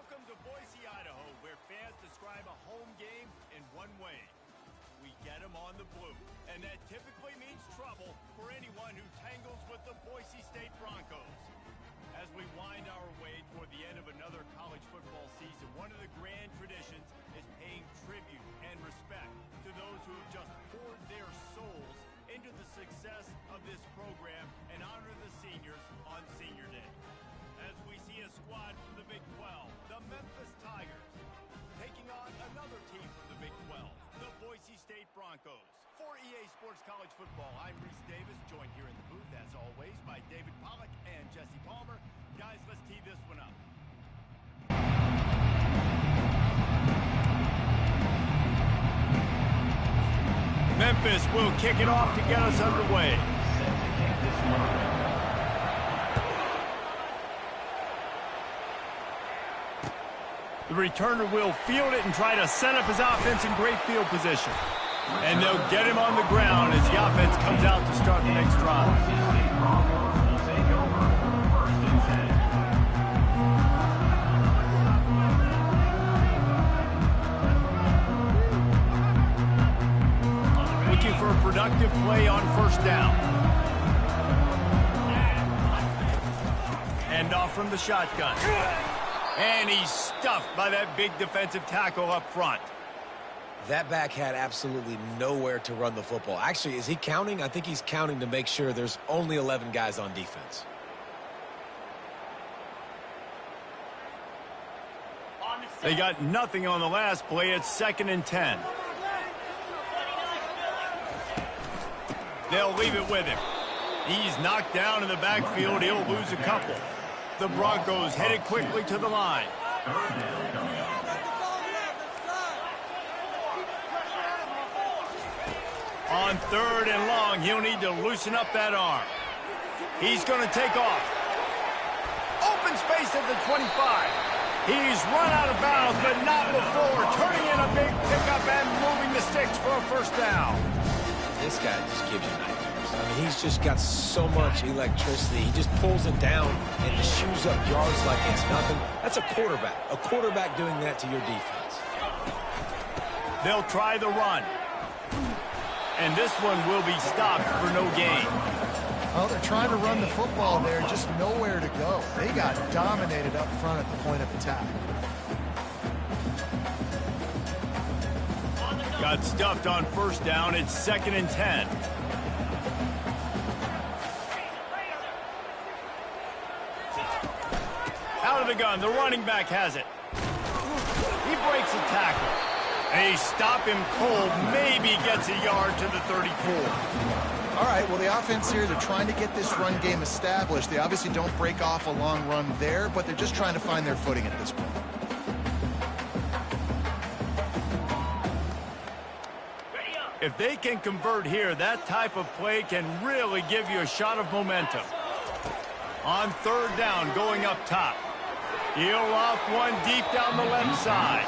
Welcome to Boise, Idaho, where fans describe a home game in one way. We get them on the blue, and that typically means trouble for anyone who tangles with the Boise State Broncos. As we wind our way toward the end of another college football season, one of the grand traditions is paying tribute and respect to those who have just poured their souls into the success of this program and honor the seniors on Senior Day. As we see a squad from the Big 12, the Memphis Tigers, taking on another team from the Big 12, the Boise State Broncos. For EA Sports College Football, I'm Reese Davis, joined here in the booth, as always, by David Pollack and Jesse Palmer. Guys, let's tee this one up. Memphis will kick it off to get us underway. The returner will field it and try to set up his offense in great field position. And they'll get him on the ground as the offense comes out to start the next drive. Looking for a productive play on first down. Hand off from the shotgun. And he's stuffed by that big defensive tackle up front. That back had absolutely nowhere to run the football. Actually, is he counting? I think he's counting to make sure there's only 11 guys on defense. They got nothing on the last play. It's 2nd and 10. They'll leave it with him. He's knocked down in the backfield. He'll lose a couple. The Broncos headed quickly to the line. On 3rd and long, he'll need to loosen up that arm. He's going to take off. Open space at the 25. He's run out of bounds, but not before. Turning in a big pickup and moving the sticks for a first down. This guy just gives you nightmares. I mean, he's just got so much electricity. He just pulls it down and just shoes up yards like it's nothing. That's a quarterback. A quarterback doing that to your defense. They'll try the run. And this one will be stopped for no gain. Well, they're trying to run the football there, just nowhere to go. They got dominated up front at the point of attack. Got stuffed on first down. It's 2nd and 10. Out of the gun. The running back has it. He breaks a tackle. They stop him cold. Maybe gets a yard to the 34. All right, well, the offense here, they're trying to get this run game established. They obviously don't break off a long run there, but they're just trying to find their footing at this point. If they can convert here, that type of play can really give you a shot of momentum. On 3rd down, going up top. He'll off one deep down the left side.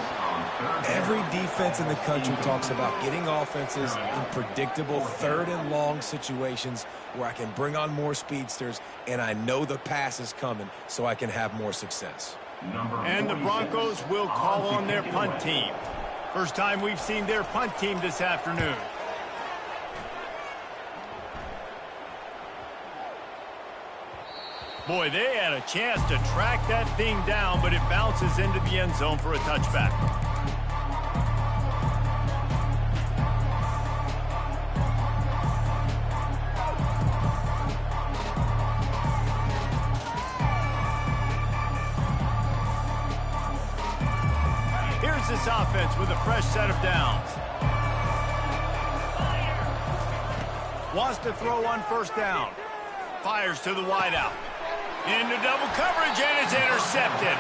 Every defense in the country talks about getting offenses in predictable 3rd and long situations where I can bring on more speedsters and I know the pass is coming so I can have more success. And the Broncos will call on their punt team. First time we've seen their punt team this afternoon. Boy, they had a chance to track that thing down, but it bounces into the end zone for a touchback. Here's this offense with a fresh set of downs. Wants to throw on first down. Fires to the wideout. Into double coverage, and it's intercepted.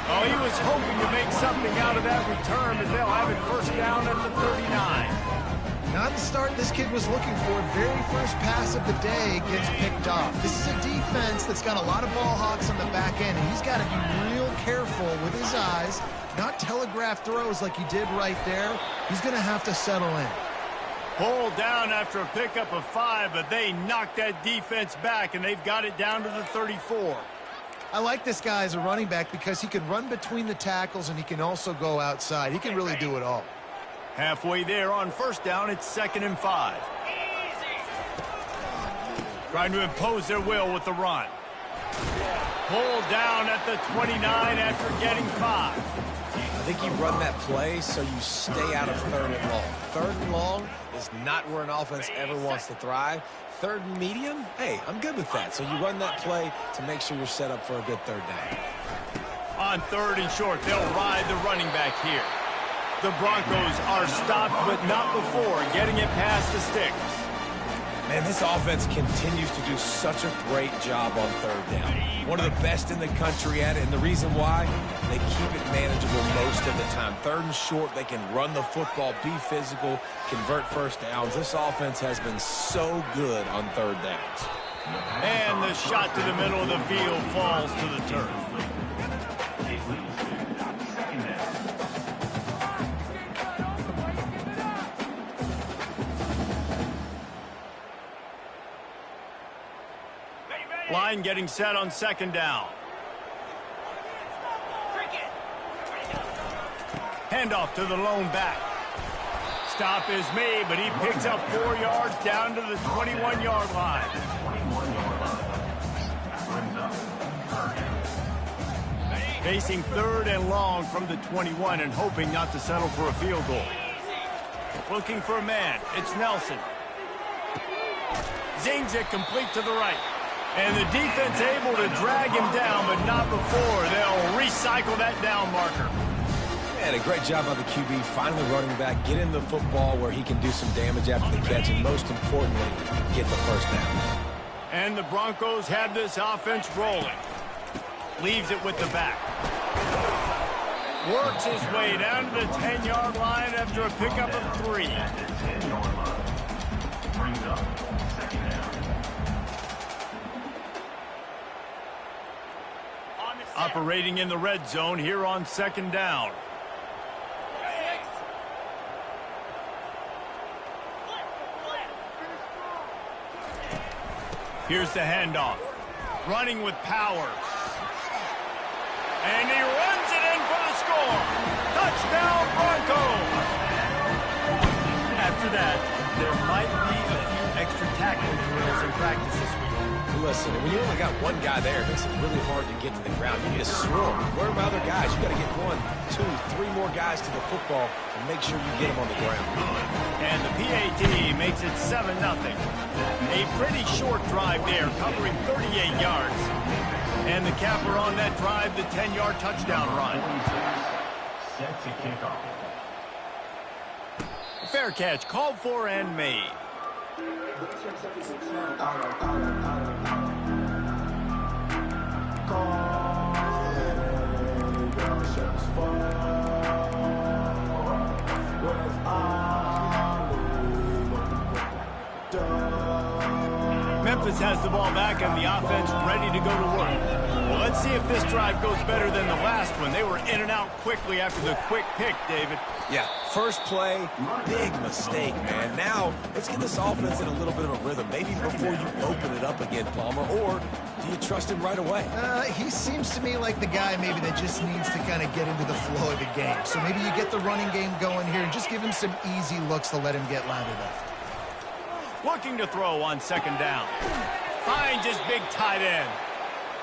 Oh, he was hoping to make something out of that return, but they'll have it first down at the 39. Not the start this kid was looking for. Very first pass of the day gets picked off. This is a defense that's got a lot of ball hawks on the back end, and he's got to be real careful with his eyes, not telegraph throws like he did right there. He's going to have to settle in. Pulled down after a pickup of 5, but they knocked that defense back, and they've got it down to the 34. I like this guy as a running back because he can run between the tackles and he can also go outside. He can really do it all. Halfway there on first down, it's 2nd and 5. Trying to impose their will with the run. Pulled down at the 29 after getting 5. I think you run that play so you stay out of 3rd and long. 3rd and long is not where an offense ever wants to thrive. 3rd and medium, hey, I'm good with that. So you run that play to make sure you're set up for a good 3rd down. On 3rd and short, they'll ride the running back here. The Broncos are stopped, but not before getting it past the sticks. Man, this offense continues to do such a great job on 3rd down. One of the best in the country at it, and the reason why, they keep it manageable most of the time. 3rd and short, they can run the football, be physical, convert first downs. This offense has been so good on 3rd downs. And the shot to the middle of the field falls to the turf. Line getting set on 2nd down. Handoff to the lone back. Stop is made, but he picks up 4 yards down to the 21-yard line. Facing 3rd and long from the 21 and hoping not to settle for a field goal. Looking for a man. It's Nelson. Zings it complete to the right. And the defense able to drag him down, but not before they'll recycle that down marker. And a great job by the QB, finding the running back, get him the football where he can do some damage after the catch, and most importantly, get the first down. And the Broncos have this offense rolling. Leaves it with the back. Works his way down to the 10-yard line after a pickup of 3. Brings up 2nd down. Operating in the red zone here on 2nd down. Here's the handoff. Running with power. And he runs it in for the score. Touchdown, Broncos. After that, there might be a few extra tackling drills in practice this week. Listen, when you only got one guy there, it makes it really hard to get to the ground. You need a swarm. Where are my other guys? You got to get 1, 2, 3 more guys to the football and make sure you get them on the ground. And the PAT makes it 7-0. A pretty short drive there, covering 38 yards. And the capper on that drive, the 10-yard touchdown run. Set to kick off. Fair catch, called for and made. Memphis has the ball back and the offense ready to go to work. Well, let's see if this drive goes better than the last one. They were in and out quickly after the quick pick, David. Yeah, first play, big mistake, man. Now, let's get this offense in a little bit of a rhythm. Maybe before you open it up again, Palmer, or do you trust him right away? He seems to me like the guy maybe that just needs to kind of get into the flow of the game. So maybe you get the running game going here and just give him some easy looks to let him get lathered up. Looking to throw on 2nd down. Finds his big tight end.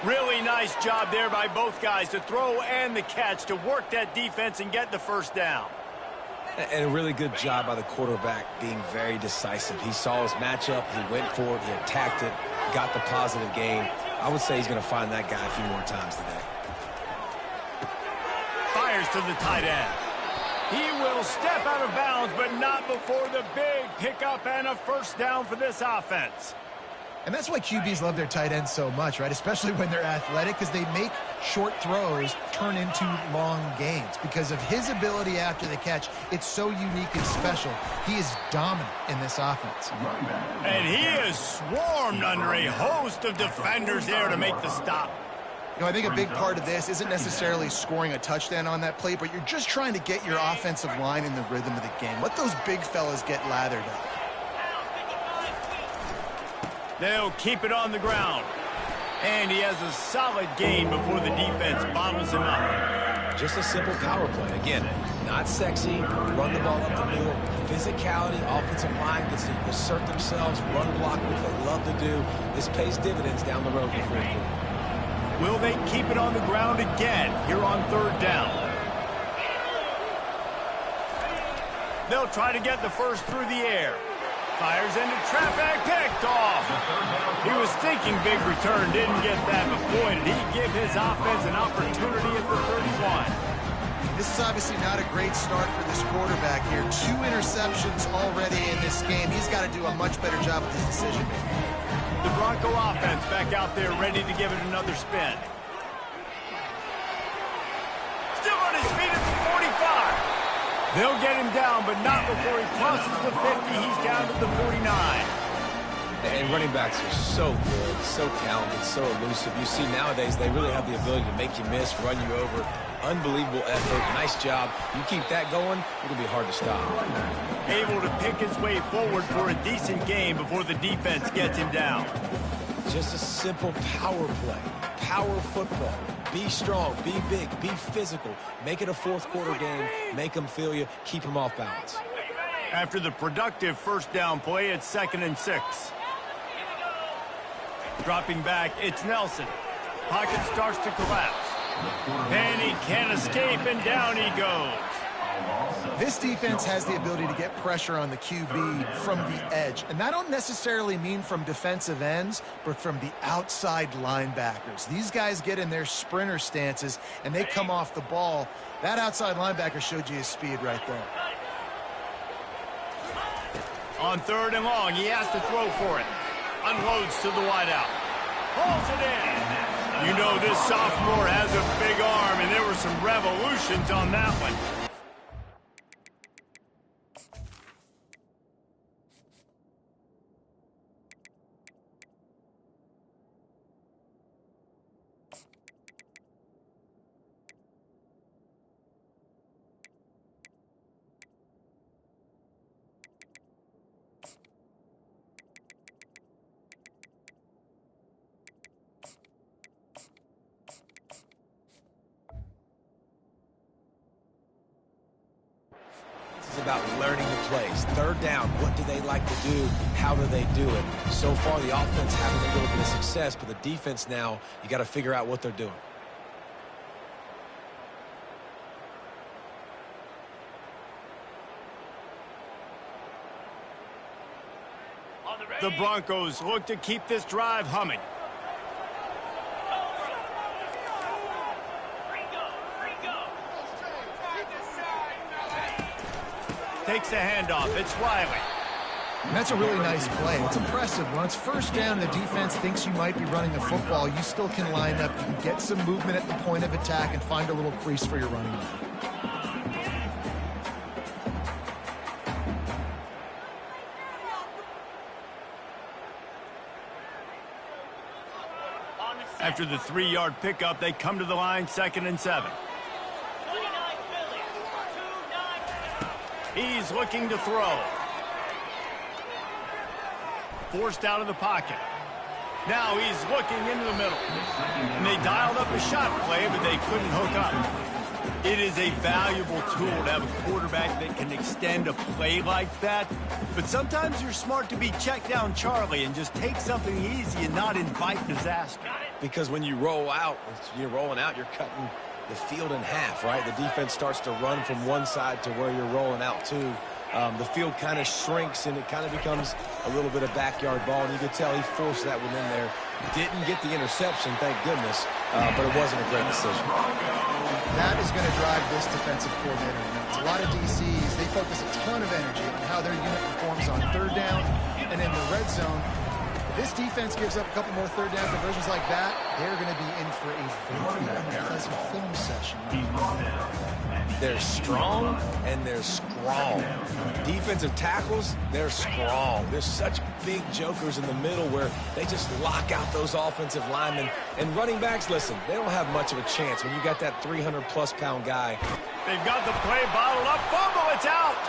Really nice job there by both guys to throw and the catch to work that defense and get the first down. And a really good job by the quarterback being very decisive. He saw his matchup, he went for it, he attacked it, got the positive gain. I would say he's going to find that guy a few more times today. Fires to the tight end. He will step out of bounds, but not before the big pickup and a first down for this offense. And that's why QBs love their tight ends so much, right? Especially when they're athletic, because they make short throws turn into long gains. Because of his ability after the catch, it's so unique and special. He is dominant in this offense. And he is swarmed under a host of defenders there to make the stop. You know, I think a big part of this isn't necessarily scoring a touchdown on that play, but you're just trying to get your offensive line in the rhythm of the game. Let those big fellas get lathered up. They'll keep it on the ground. And he has a solid gain before the defense bottles him up. Just a simple power play. Again, not sexy, run the ball up the middle. Physicality, offensive line gets to assert themselves, run block, which they love to do. This pays dividends down the road in the fourth quarter. Will they keep it on the ground again here on third down? They'll try to get the first through the air. Fires into traffic, picked off. He was thinking big return, didn't get that, but boy, did he give his offense an opportunity at the 31. This is obviously not a great start for this quarterback here. 2 interceptions already in this game. He's got to do a much better job with his decision-making. The Bronco offense back out there ready to give it another spin. Still on his feet at the 45. They'll get him down, but not before he crosses the 50. He's down to the 49. And running backs are so good, so talented, so elusive. You see nowadays they really have the ability to make you miss, run you over. Unbelievable effort. Nice job. You keep that going, it'll be hard to stop. Able to pick his way forward for a decent game before the defense gets him down. Just a simple power play. Power football. Be strong, be big, be physical. Make it a fourth quarter game. Make them feel you. Keep them off balance. After the productive first down play, it's 2nd and 6. Dropping back, it's Nelson. Pocket starts to collapse. And he can't escape, and down he goes. This defense has the ability to get pressure on the QB from the edge. And I don't necessarily mean from defensive ends, but from the outside linebackers. These guys get in their sprinter stances, and they come off the ball. That outside linebacker showed you his speed right there. On 3rd and long, he has to throw for it. Unloads to the wideout. Pulls it in. You know this sophomore has a big arm, and there were some revolutions on that one. It's about learning the plays. 3rd down, what do they like to do? How do they do it? So far, the offense having a little bit of success, but the defense now, you got to figure out what they're doing. The Broncos look to keep this drive humming. Takes the handoff. It's Riley. And that's a really nice play. It's impressive. When it's 1st down and the defense thinks you might be running the football, you still can line up. You can get some movement at the point of attack and find a little crease for your running back. After the 3-yard pickup, they come to the line, 2nd and 7. He's looking to throw. Forced out of the pocket. Now he's looking into the middle. And they dialed up a shot play, but they couldn't hook up. It is a valuable tool to have a quarterback that can extend a play like that. But sometimes you're smart to be check down Charlie and just take something easy and not invite disaster. Because when you roll out, you're rolling out, you're cutting the field in half, right? The defense starts to run from one side to where you're rolling out to. The field kind of shrinks, and it kind of becomes a little bit of backyard ball, and you could tell he forced that one in there. Didn't get the interception, thank goodness, but it wasn't a great decision. That is going to drive this defensive coordinator nuts. A lot of DCs, they focus a ton of energy on how their unit performs on 3rd down and in the red zone. If this defense gives up a couple more 3rd down conversions like that, they're going to be in for a very unpleasant film session. They're strong and they're strong. Defensive tackles, they're strong. There's such big jokers in the middle where they just lock out those offensive linemen. And running backs, listen, they don't have much of a chance when you got that 300-plus pound guy. They've got the play bottled up. Fumble, it's out.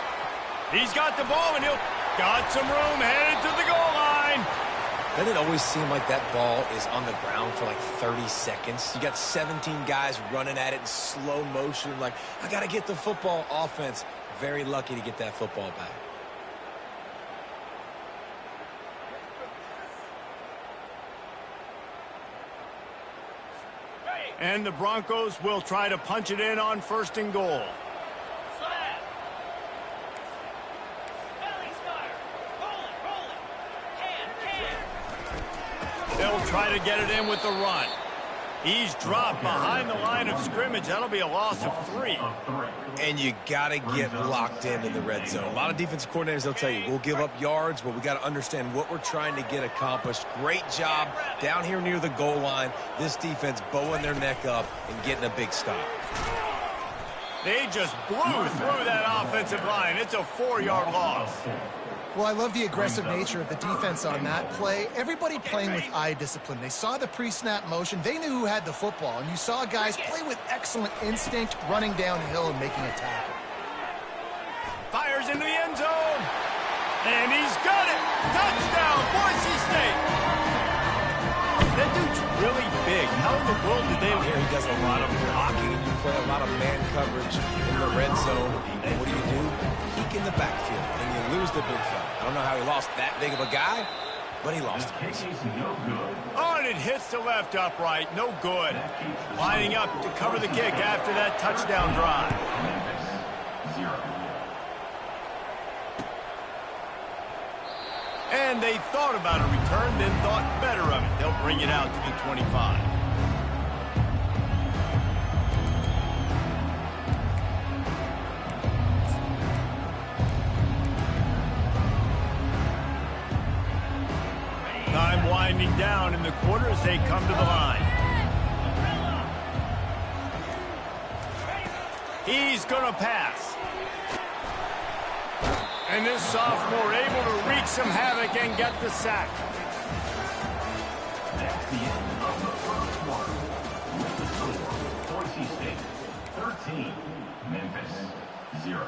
He's got the ball, and he'll got some room headed to the goal line. Doesn't it always seem like that ball is on the ground for like 30 seconds? You got 17 guys running at it in slow motion, like, I got to get the football. Offense, very lucky to get that football back. And the Broncos will try to punch it in on 1st and goal. They'll try to get it in with the run. He's dropped behind the line of scrimmage. That'll be a loss of 3. And you got to get locked in the red zone. A lot of defensive coordinators, they'll tell you, we'll give up yards, but we got to understand what we're trying to get accomplished. Great job down here near the goal line. This defense bowing their neck up and getting a big stop. They just blew through that offensive line. It's a 4-yard loss. Well, I love the aggressive nature of the defense on that play. Everybody playing with eye discipline. They saw the pre-snap motion. They knew who had the football. And you saw guys play with excellent instinct, running downhill and making a tackle. Fires into the end zone. And he's got it. Touchdown, Boise State. That dude's really big. How in the world did they... Here he does a lot of blocking, and you play a lot of man coverage in the red zone. And what do? Peek in the backfield, and you lose the big fella. I don't know how he lost that big of a guy, but he lost it. Oh, and it hits the left upright. No good. Lining up to cover the kick after that touchdown drive. And they thought about a return, then thought better of it. They'll bring it out to the 25. Time winding down in the quarter as they come to the line. He's going to pass. And this sophomore able to wreak some havoc and get the sack. That's the end of the first quarter. With the score, Boise State 13, Memphis 0.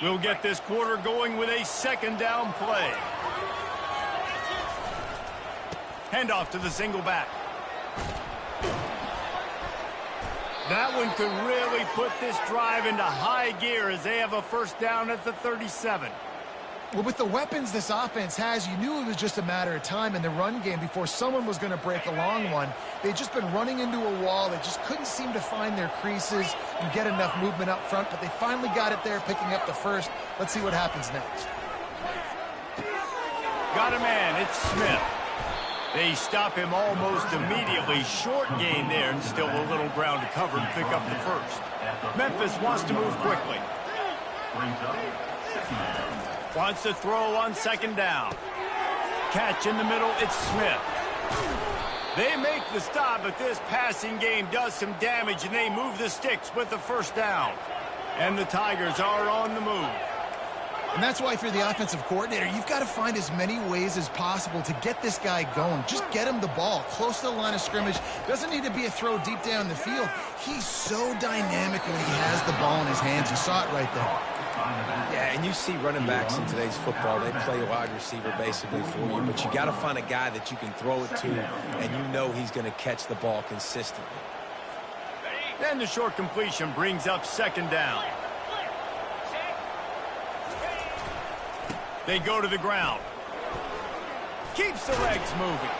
We'll get this quarter going with a 2nd down play. Handoff to the single back. That one could really put this drive into high gear as they have a 1st down at the 37. Well, with the weapons this offense has, you knew it was just a matter of time in the run game before someone was going to break a long one. They'd just been running into a wall. They just couldn't seem to find their creases and get enough movement up front, but they finally got it there, picking up the 1st. Let's see what happens next. Got a man. It's Smith. They stop him almost immediately. Short gain there and still a little ground to cover to pick up the 1st. Memphis wants to move quickly. Wants to throw on 2nd down. Catch in the middle, it's Smith. They make the stop, but this passing game does some damage, and they move the sticks with the 1st down. And the Tigers are on the move. And that's why, if you're the offensive coordinator, you've got to find as many ways as possible to get this guy going. Just get him the ball close to the line of scrimmage. Doesn't need to be a throw deep down the field. He's so dynamic when he has the ball in his hands. You saw it right there. Yeah, and you see running backs in today's football, they play a wide receiver basically for you, but you got to find a guy that you can throw it to, and you know he's going to catch the ball consistently. And the short completion brings up 2nd down. They go to the ground. Keeps the legs moving.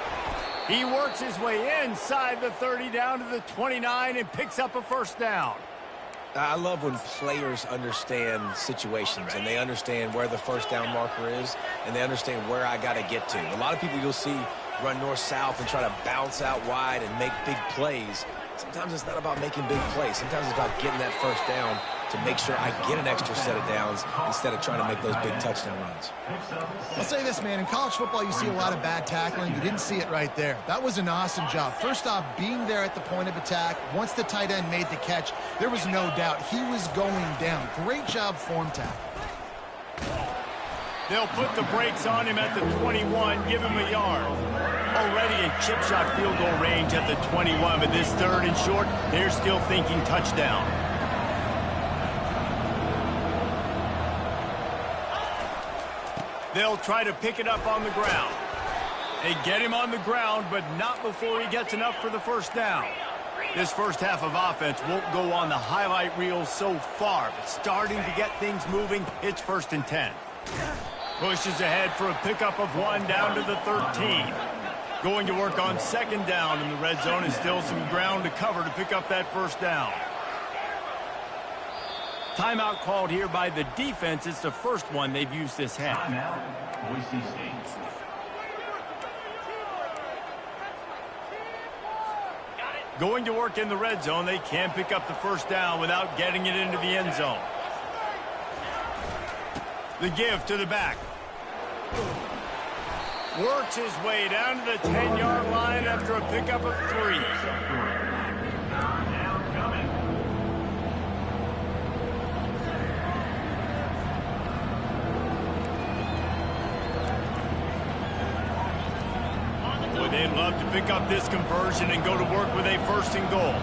He works his way inside the 30 down to the 29 and picks up a 1st down. I love when players understand situations and they understand where the 1st down marker is and they understand where I got to get to. A lot of people you'll see run north-south and try to bounce out wide and make big plays. Sometimes it's not about making big plays. Sometimes it's about getting that 1st down to make sure I get an extra set of downs instead of trying to make those big touchdown runs. I'll say this, man. In college football, you see a lot of bad tackling. You didn't see it right there. That was an awesome job. First off, being there at the point of attack. Once the tight end made the catch, there was no doubt he was going down. Great job form tackle. They'll put the brakes on him at the 21, give him a yard. Already in chip shot field goal range at the 21, but this third and short, they're still thinking touchdown. They'll try to pick it up on the ground. They get him on the ground, but not before he gets enough for the first down. This first half of offense won't go on the highlight reel so far, but starting to get things moving, it's 1st and 10. Pushes ahead for a pickup of 1 down to the 13. Going to work on 2nd down in the red zone, and still some ground to cover to pick up that first down. Timeout called here by the defense. It's the first one they've used this half. Timeout, Boise State. Going to work in the red zone. They can pick up the first down without getting it into the end zone. The give to the back. Works his way down to the 10-yard line after a pickup of 3. Boy, they'd love to pick up this conversion and go to work with a 1st and goal.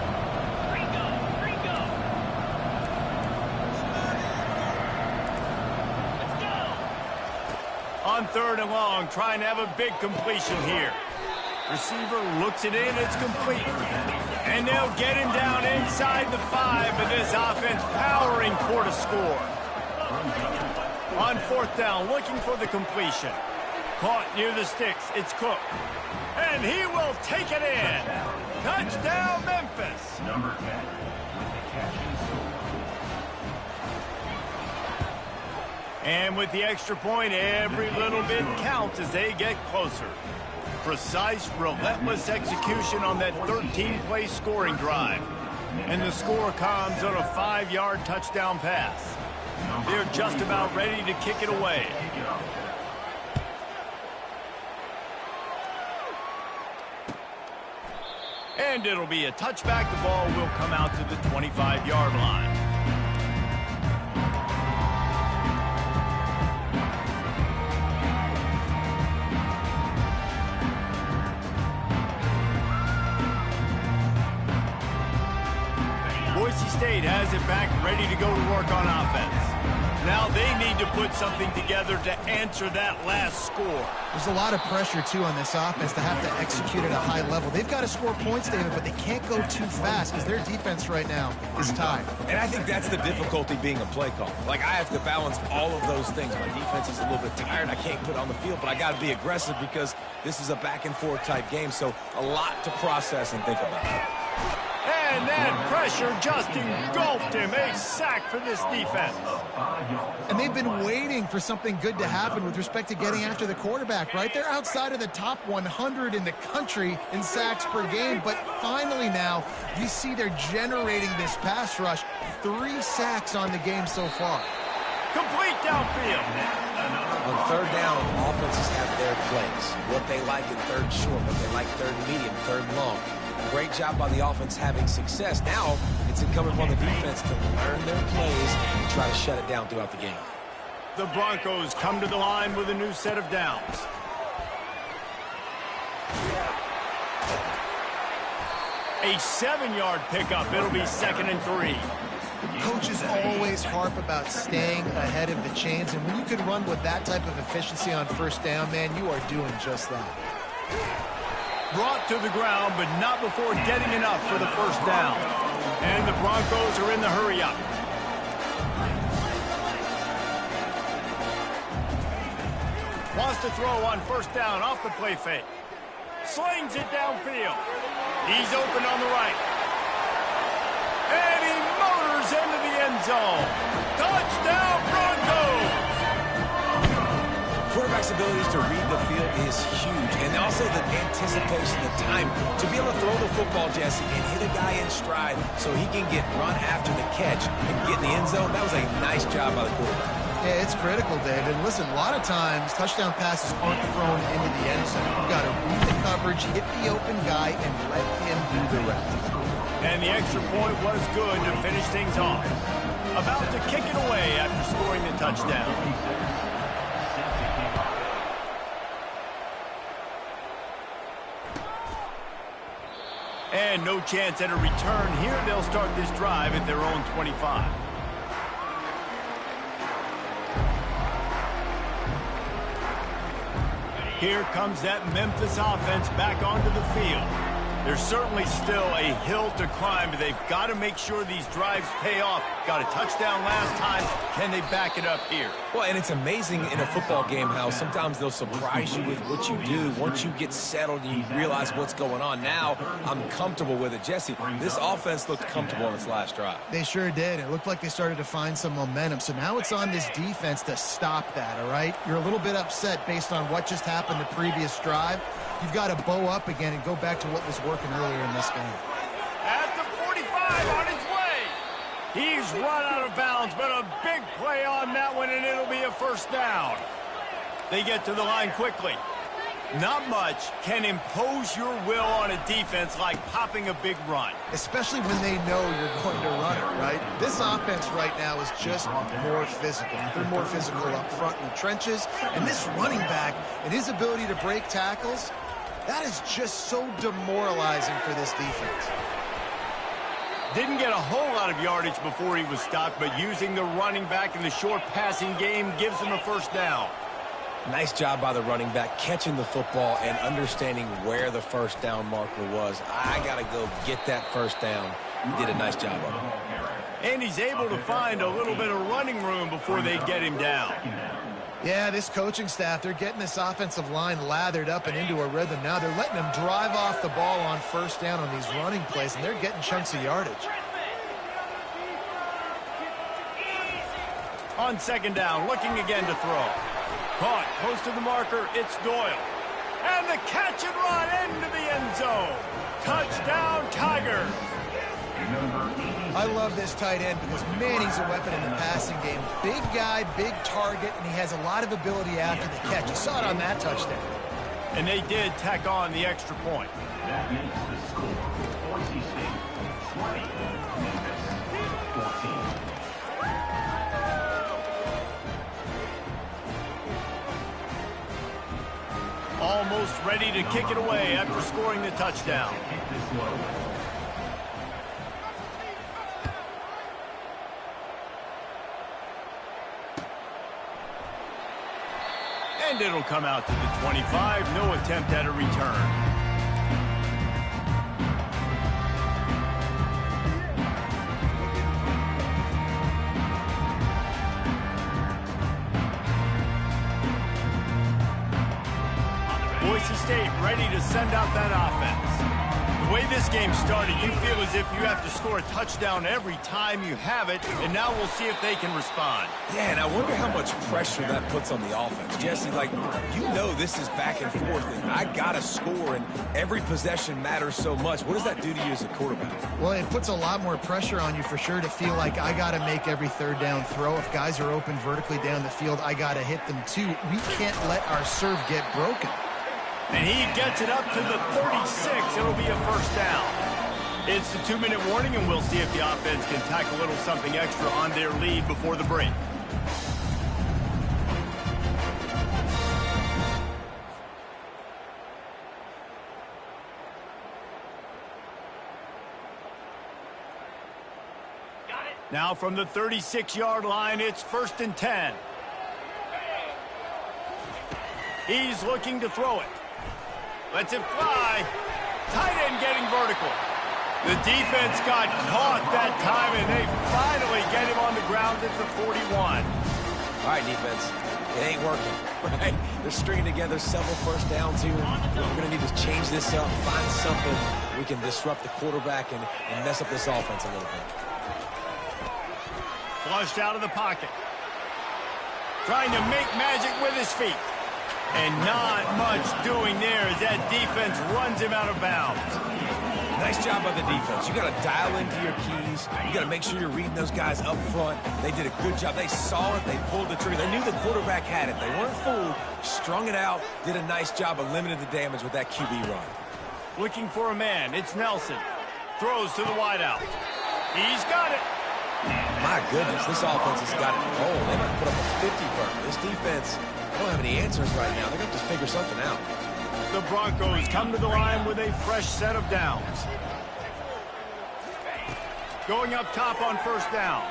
On 3rd and long, trying to have a big completion here. Receiver looks it in, it's complete. And they'll get him down inside the 5, but this offense powering for the score. On 4th down, looking for the completion. Caught near the sticks, it's Cook. And he will take it in. Touchdown, Memphis. Number 10 with the catch and score. And with the extra point, every little bit counts as they get closer. Precise, relentless execution on that 13-play scoring drive. And the score comes on a 5-yard touchdown pass. They're just about ready to kick it away. And it'll be a touchback. The ball will come out to the 25-yard line. Boise State has it back, ready to go to work on offense. Now they need to put something together to answer that last score. There's a lot of pressure, too, on this offense to have to execute at a high level. They've got to score points, David, but they can't go too fast because their defense right now is tied. And I think that's the difficulty being a play caller. Like, I have to balance all of those things. My defense is a little bit tired. I can't put it on the field, but I got to be aggressive because this is a back-and-forth type game, so a lot to process and think about. And that pressure just engulfed him. A sack for this defense. And they've been waiting for something good to happen with respect to getting after the quarterback, right? They're outside of the top 100 in the country in sacks per game, but finally now you see they're generating this pass rush. 3 sacks on the game so far. Complete downfield. On 3rd down, offenses have their plays. What they like in 3rd short, what they like 3rd medium, 3rd long. Great job by the offense having success. Now it's incumbent upon the defense to learn their plays and try to shut it down throughout the game. The Broncos come to the line with a new set of downs. A 7-yard pickup. It'll be 2nd and 3. Coaches always harp about staying ahead of the chains, and when you can run with that type of efficiency on 1st down, man, you are doing just that. Brought to the ground, but not before getting enough for the first down. And the Broncos are in the hurry-up. Wants to throw on 1st down off the play fake. Slings it downfield. He's open on the right. And he motors into the end zone. Touchdown, Broncos! Quarterback's abilities to read the field is huge, and also the anticipation, the time to be able to throw the football, Jesse, and hit a guy in stride so he can get run after the catch and get in the end zone. That was a nice job by the quarterback. Yeah, it's critical, David. Listen, a lot of times touchdown passes aren't thrown into the end zone. You've got to read the coverage, hit the open guy, and let him do the rest. And the extra point was good to finish things off. About to kick it away after scoring the touchdown. And no chance at a return here. They'll start this drive at their own 25. Here comes that Memphis offense back onto the field. There's certainly still a hill to climb, but they've got to make sure these drives pay off. Got a touchdown last time. Can they back it up here? Well, and it's amazing in a football game how sometimes they'll surprise you with what you do. Once you get settled and you realize what's going on. Now, I'm comfortable with it. Jesse, this offense looked comfortable in its last drive. They sure did. It looked like they started to find some momentum. So now it's on this defense to stop that, all right? You're a little bit upset based on what just happened the previous drive. You've got to bow up again and go back to what was working earlier in this game. At the 45 on his way. He's run out of bounds, but a big play on that one, and it'll be a first down. They get to the line quickly. Not much can impose your will on a defense like popping a big run. Especially when they know you're going to run it, right? This offense right now is just more physical. They're more physical up front in the trenches. And this running back and his ability to break tackles, that is just so demoralizing for this defense. Didn't get a whole lot of yardage before he was stopped, but using the running back in the short passing game gives him a first down. Nice job by the running back catching the football and understanding where the first down marker was. I got to go get that first down. He did a nice job of it. And he's able to find a little bit of running room before they get him down. Yeah, this coaching staff, they're getting this offensive line lathered up and into a rhythm. Now they're letting them drive off the ball on first down on these running plays, and they're getting chunks of yardage. On second down, looking again to throw. Caught close to the marker, it's Doyle. And the catch and run into the end zone. Touchdown, Tigers. I love this tight end because, man, he's a weapon in the passing game. Big guy, big target, and he has a lot of ability after the catch. You saw it on that touchdown. And they did tack on the extra point. That makes the score. Boise State 20, Memphis 14. Almost ready to kick it away after scoring the touchdown. And it'll come out to the 25. No attempt at a return. Boise State ready to send out that offense. The way this game started, you feel as if you have to score a touchdown every time you have it, and now we'll see if they can respond. Yeah, and I wonder how much pressure that puts on the offense. Jesse, like, you know this is back and forth, and I got to score, and every possession matters so much. What does that do to you as a quarterback? Well, it puts a lot more pressure on you for sure to feel like I got to make every third down throw. If guys are open vertically down the field, I got to hit them too. We can't let our serve get broken. And he gets it up to the 36. It'll be a first down. It's the 2-minute warning, and we'll see if the offense can tack a little something extra on their lead before the break. Now from the 36-yard line, it's 1st and 10. He's looking to throw it. Lets it fly. Tight end getting vertical. The defense got caught that time, and they finally get him on the ground at the 41. All right, defense. It ain't working, right? They're stringing together several first downs here. We're going to need to change this up, find something we can disrupt the quarterback and mess up this offense a little bit. Flushed out of the pocket. Trying to make magic with his feet. And not much doing there as that defense runs him out of bounds. Nice job by the defense. You got to dial into your keys. You got to make sure you're reading those guys up front. They did a good job. They saw it. They pulled the trigger. They knew the quarterback had it. They weren't fooled. Strung it out. Did a nice job of limiting the damage with that QB run. Looking for a man. It's Nelson. Throws to the wideout. He's got it. My goodness, this offense has got it rolling. They might put up a 50 burn. This defense, they don't have any answers right now. They're going to have to figure something out. The Broncos come to the line with a fresh set of downs. Going up top on first down.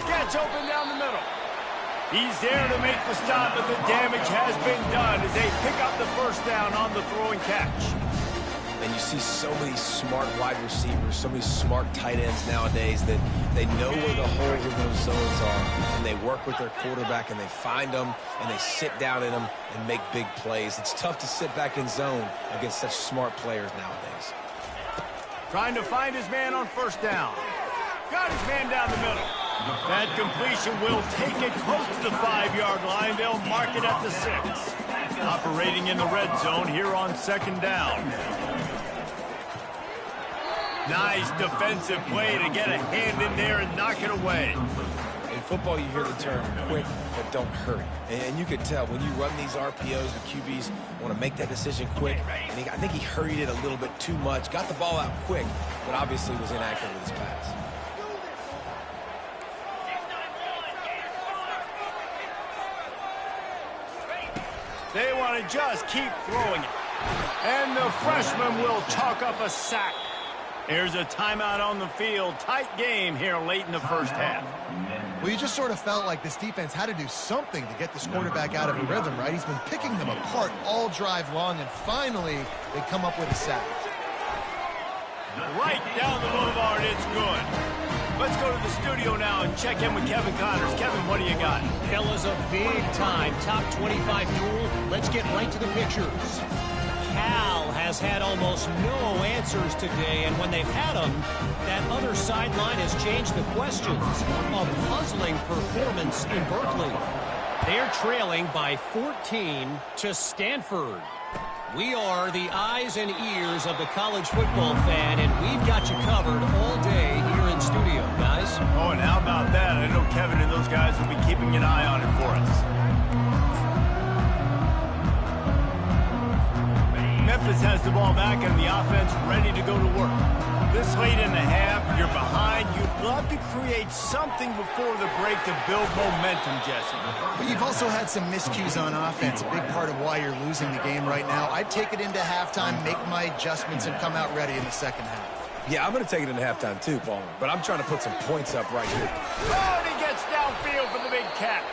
Gets open down the middle. He's there to make the stop, but the damage has been done as they pick up the first down on the throw and catch. And you see so many smart wide receivers, so many smart tight ends nowadays that they know where the holes in those zones are, and they work with their quarterback, and they find them, and they sit down in them and make big plays. It's tough to sit back in zone against such smart players nowadays. Trying to find his man on first down. Got his man down the middle. That completion will take it close to the 5-yard line. They'll mark it at the 6. Operating in the red zone here on second down. Nice defensive play to get a hand in there and knock it away. In football, you hear the term quick, but don't hurry. And you can tell when you run these RPOs, the QBs want to make that decision quick. And I think he hurried it a little bit too much, got the ball out quick, but obviously was inaccurate with his pass. They want to just keep throwing it. And the freshman will chalk up a sack. Here's a timeout on the field. Tight game here late in the first half. Well, you just sort of felt like this defense had to do something to get this quarterback out of a rhythm, right? He's been picking them apart all drive long, and finally they come up with a sack. Right down the boulevard, it's good. Let's go to the studio now and check in with Kevin Connors. Kevin, what do you got? Fellas, a big-time top 25 duel. Let's get right to the pictures. Cal has had almost no answers today, and when they've had them, that other sideline has changed the questions. A puzzling performance in Berkeley. They're trailing by 14 to Stanford. We are the eyes and ears of the college football fan, and we've got you covered all day here in studio, guys. Oh, and how about that? I know Kevin and those guys will be keeping an eye on it for us. Memphis has the ball back and the offense ready to go to work. This late in the half, you're behind. You'd love to create something before the break to build momentum, Jesse. But you've also had some miscues on offense, a big part of why you're losing the game right now. I'd take it into halftime, make my adjustments, and come out ready in the second half. Yeah, I'm going to take it into halftime too, Palmer, but I'm trying to put some points up right here. Oh, and he gets downfield for the big catch.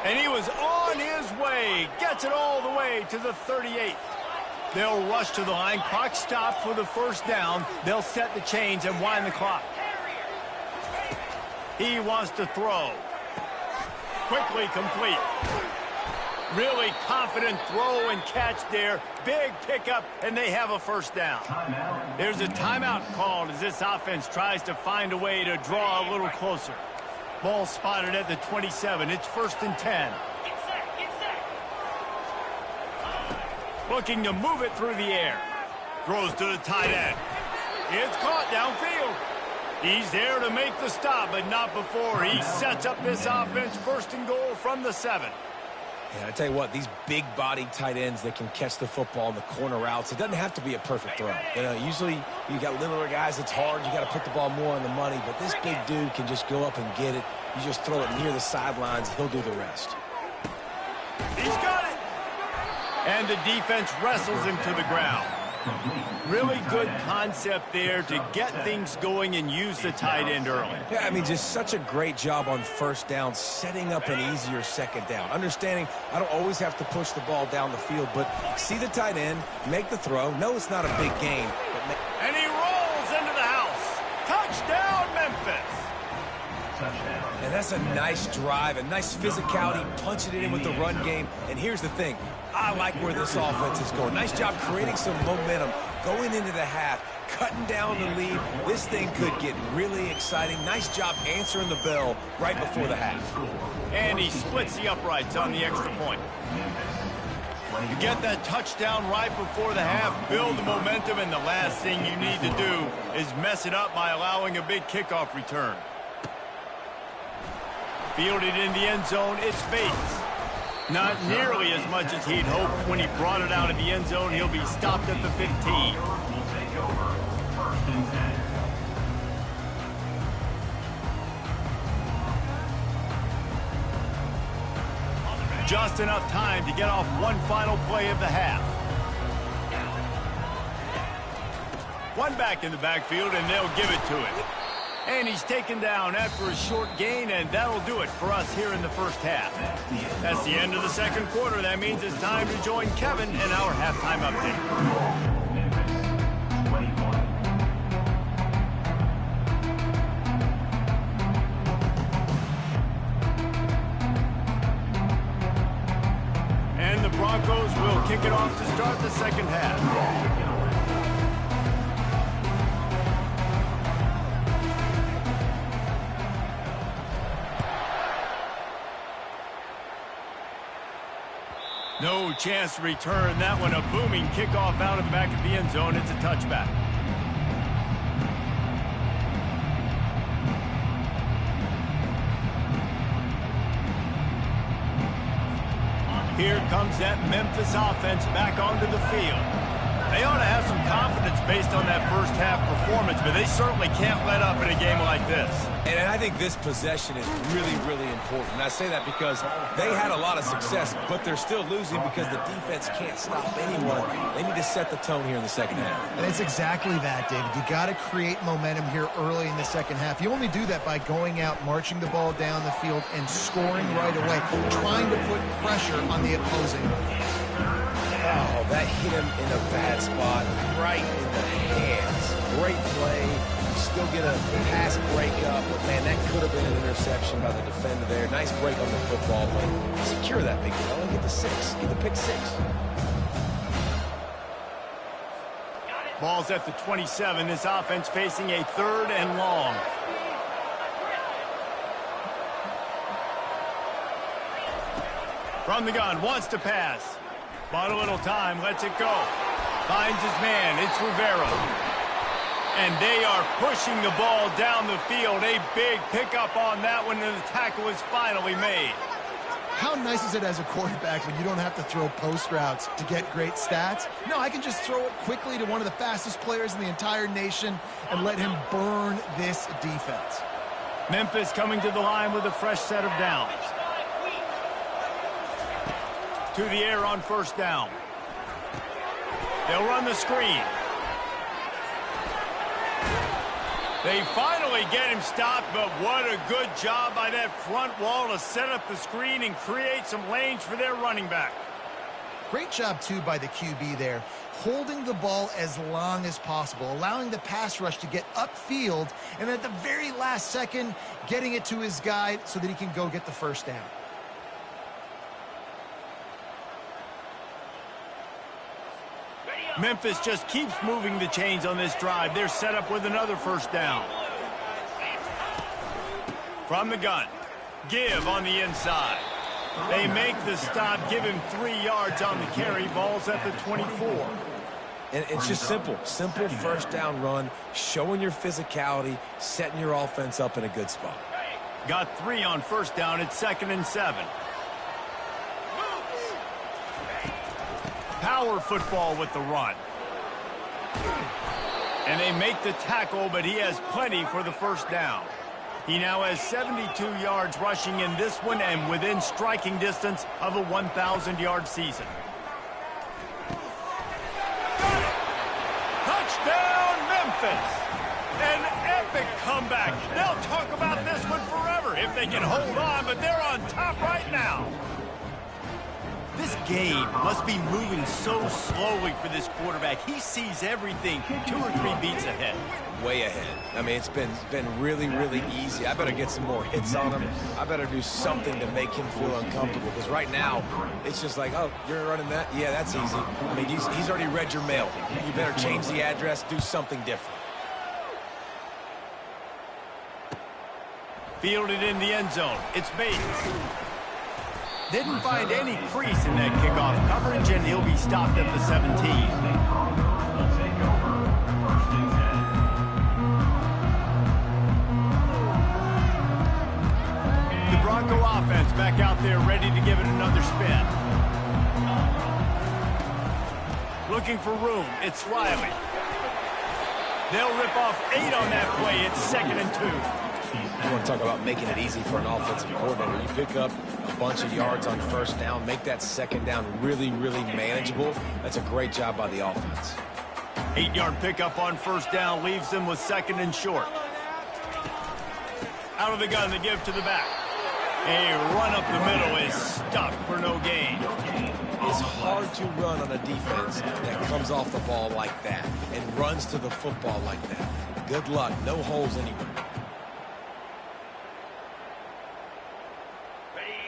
And he was on his way. Gets it all the way to the 38th. They'll rush to the line. Clock stopped for the first down. They'll set the chains and wind the clock. He wants to throw. Quickly complete. Really confident throw and catch there. Big pickup, and they have a first down. There's a timeout called as this offense tries to find a way to draw a little closer. Ball spotted at the 27. It's 1st and 10. Looking to move it through the air. Throws to the tight end. It's caught downfield. He's there to make the stop, but not before he sets up this offense 1st and goal from the 7. Yeah, I tell you what, these big-bodied tight ends that can catch the football in the corner routes, it doesn't have to be a perfect throw. You know, usually you got littler guys, it's hard. You got to put the ball more on the money, but this big dude can just go up and get it. You just throw it near the sidelines, he'll do the rest. He's got it. And the defense wrestles him to the ground. Really good concept there to get things going and use the tight end early. Yeah, I mean, just such a great job on first down, setting up an easier second down. Understanding I don't always have to push the ball down the field, but see the tight end, make the throw. No, it's not a big gain. And he rolls into the house. Touchdown, Memphis. And that's a nice drive, a nice physicality, punching it in with the run game. And here's the thing. I like where this offense is going. Nice job creating some momentum, going into the half, cutting down the lead. This thing could get really exciting. Nice job answering the bell right before the half. And he splits the uprights on the extra point. You get that touchdown right before the half, build the momentum, and the last thing you need to do is mess it up by allowing a big kickoff return. Fielded in the end zone, it's Bates. Not nearly as much as he'd hoped. When he brought it out of the end zone, he'll be stopped at the 15. Just enough time to get off one final play of the half. One back in the backfield, and they'll give it to him. And he's taken down after a short gain, and that'll do it for us here in the first half. That's the end of the second quarter. That means it's time to join Kevin in our halftime update. And the Broncos will kick it off to start the second half. No chance to return that one. A booming kickoff out of the back of the end zone. It's a touchback. Here comes that Memphis offense back onto the field. They ought to have some confidence based on that first half performance, but they certainly can't let up in a game like this. And I think this possession is really, really important. And I say that because they had a lot of success, but they're still losing because the defense can't stop anyone. They need to set the tone here in the second half. And it's exactly that, David. You got to create momentum here early in the second half. You only do that by going out, marching the ball down the field, and scoring right away, trying to put pressure on the opposing. Oh, that hit him in a bad spot, right in the hands. Great play. You still get a pass breakup, but man, that could have been an interception by the defender there. Nice break on the football, but secure that big fella. Get the 6. Get the pick 6. Ball's at the 27. This offense facing a 3rd and long. From the gun, wants to pass. Bought a little time, lets it go. Finds his man, it's Rivera. And they are pushing the ball down the field. A big pickup on that one, and the tackle is finally made. How nice is it as a quarterback when you don't have to throw post routes to get great stats? No, I can just throw it quickly to one of the fastest players in the entire nation and let him burn this defense. Memphis coming to the line with a fresh set of downs. To the air on first down. They'll run the screen. They finally get him stopped, but what a good job by that front wall to set up the screen and create some lanes for their running back. Great job, too, by the QB there, holding the ball as long as possible, allowing the pass rush to get upfield, and at the very last second, getting it to his guy so that he can go get the first down. Memphis just keeps moving the chains on this drive. They're set up with another first down. From the gun. Give on the inside. They make the stop, give him 3 yards on the carry. Ball's at the 24. And it's just simple. Simple first down run, showing your physicality, setting your offense up in a good spot. Got 3 on first down. It's 2nd and 7. Power football with the run. And they make the tackle, but he has plenty for the first down. He now has 72 yards rushing in this one and within striking distance of a 1,000-yard season. Touchdown, Memphis! An epic comeback. They'll talk about this one forever if they can hold on, but they're on top right now. This game must be moving so slowly for this quarterback. He sees everything 2 or 3 beats ahead. Way ahead. I mean, it's been really, really easy. I better get some more hits on him. I better do something to make him feel uncomfortable, because right now, it's just like, oh, you're running that? Yeah, that's easy. I mean, he's already read your mail. You better change the address, do something different. Fielded in the end zone. It's Bates. Didn't find any crease in that kickoff coverage, and he'll be stopped at the 17. The Bronco offense back out there ready to give it another spin. Looking for room. It's Riley. They'll rip off 8 on that play. It's 2nd and 2. You want to talk about making it easy for an offensive coordinator. You pick up a bunch of yards on first down, make that second down really, really manageable. That's a great job by the offense. 8-yard pickup on first down leaves them with 2nd and short. Out of the gun, they give to the back. A run up the middle is stuffed for no gain. It's hard to run on a defense that comes off the ball like that and runs to the football like that. Good luck. No holes anywhere.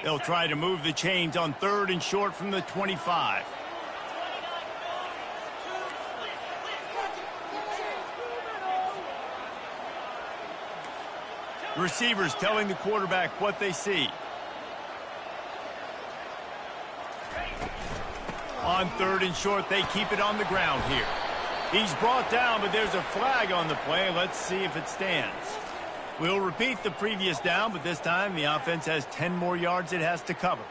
They'll try to move the chains on 3rd and short from the 25. Receivers telling the quarterback what they see. On 3rd and short, they keep it on the ground here. He's brought down, but there's a flag on the play. Let's see if it stands. We'll repeat the previous down, but this time the offense has 10 more yards it has to cover.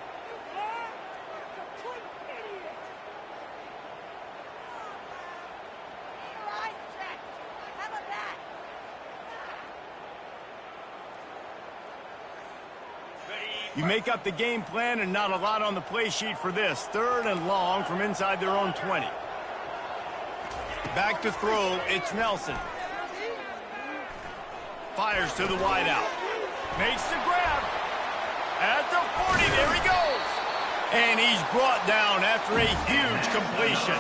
You make up the game plan and not a lot on the play sheet for this. 3rd and long from inside their own 20. Back to throw, it's Nelson. Fires to the wideout. Makes the grab. At the 40, there he goes. And he's brought down after a huge completion.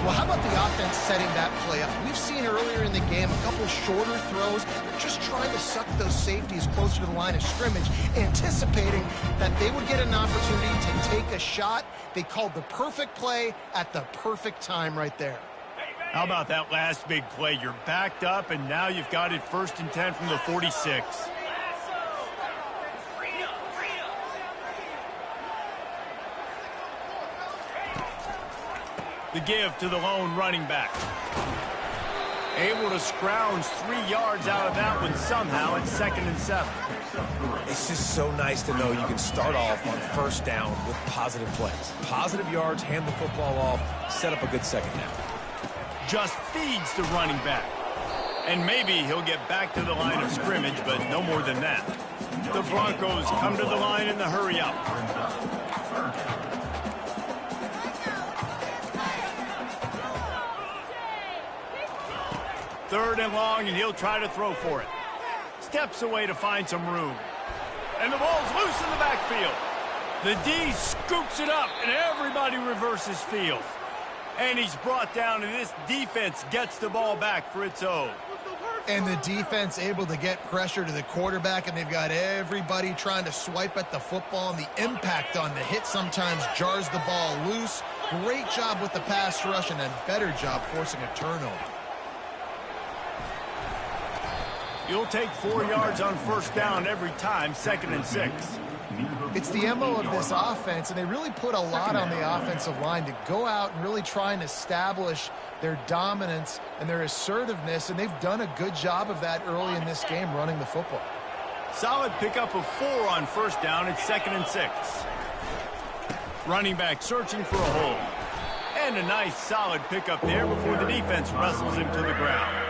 Well, how about the offense setting that play up? We've seen earlier in the game a couple shorter throws. They're just trying to suck those safeties closer to the line of scrimmage, anticipating that they would get an opportunity to take a shot. They called the perfect play at the perfect time right there. How about that last big play? You're backed up, and now you've got it 1st and 10 from the 46. The give to the lone running back. Able to scrounge 3 yards out of that one somehow. It's 2nd and 7. It's just so nice to know you can start off on first down with positive plays. Positive yards, hand the football off, set up a good second down. Just feeds the running back. And maybe he'll get back to the line of scrimmage, but no more than that. The Broncos come to the line in the hurry up. Third and long, and he'll try to throw for it. Steps away to find some room. And the ball's loose in the backfield. The D scoops it up, and everybody reverses field. And he's brought down, and this defense gets the ball back for its own. And the defense able to get pressure to the quarterback, and they've got everybody trying to swipe at the football, and the impact on the hit sometimes jars the ball loose. Great job with the pass rush, and a better job forcing a turnover. You'll take 4 yards on first down every time, 2nd and 6. It's the MO of this offense, and they really put a lot on the offensive line to go out and really try and establish their dominance and their assertiveness, and they've done a good job of that early in this game running the football. Solid pickup of 4 on first down. It's 2nd and 6. Running back searching for a hole. And a nice solid pickup there before the defense wrestles him to the ground.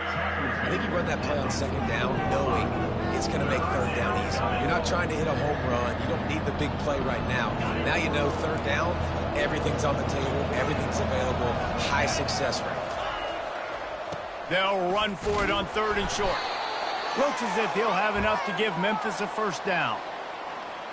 I think you run that play on second down knowing it's going to make third down easy. You're not trying to hit a home run. You don't need the big play right now. Now you know third down, everything's on the table, everything's available, high success rate. They'll run for it on 3rd and short. Looks as if he'll have enough to give Memphis a first down.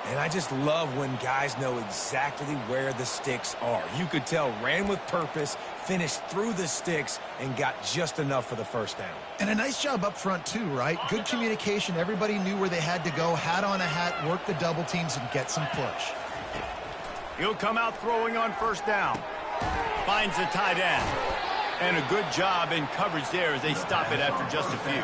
And I just love when guys know exactly where the sticks are. You could tell ran with purpose, finished through the sticks, and got just enough for the first down. And a nice job up front too, right? Good communication. Everybody knew where they had to go, hat on a hat, work the double teams, and get some push. He'll come out throwing on first down. Finds the tight end. And a good job in coverage there as they stop it after just a few.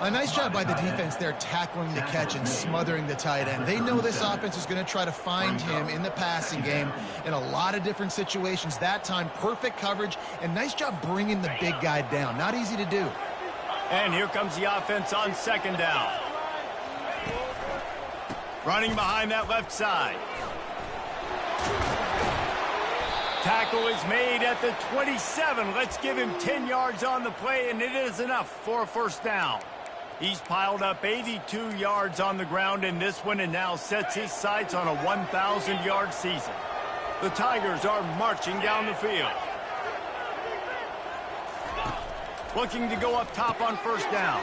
A nice job by the defense there tackling the catch and smothering the tight end. They know this offense is going to try to find him in the passing game in a lot of different situations. That time, perfect coverage, and nice job bringing the big guy down. Not easy to do. And here comes the offense on second down. Running behind that left side. Tackle is made at the 27. Let's give him 10 yards on the play, and it is enough for a first down. He's piled up 82 yards on the ground in this one and now sets his sights on a 1,000-yard season. The Tigers are marching down the field. looking to go up top on first down.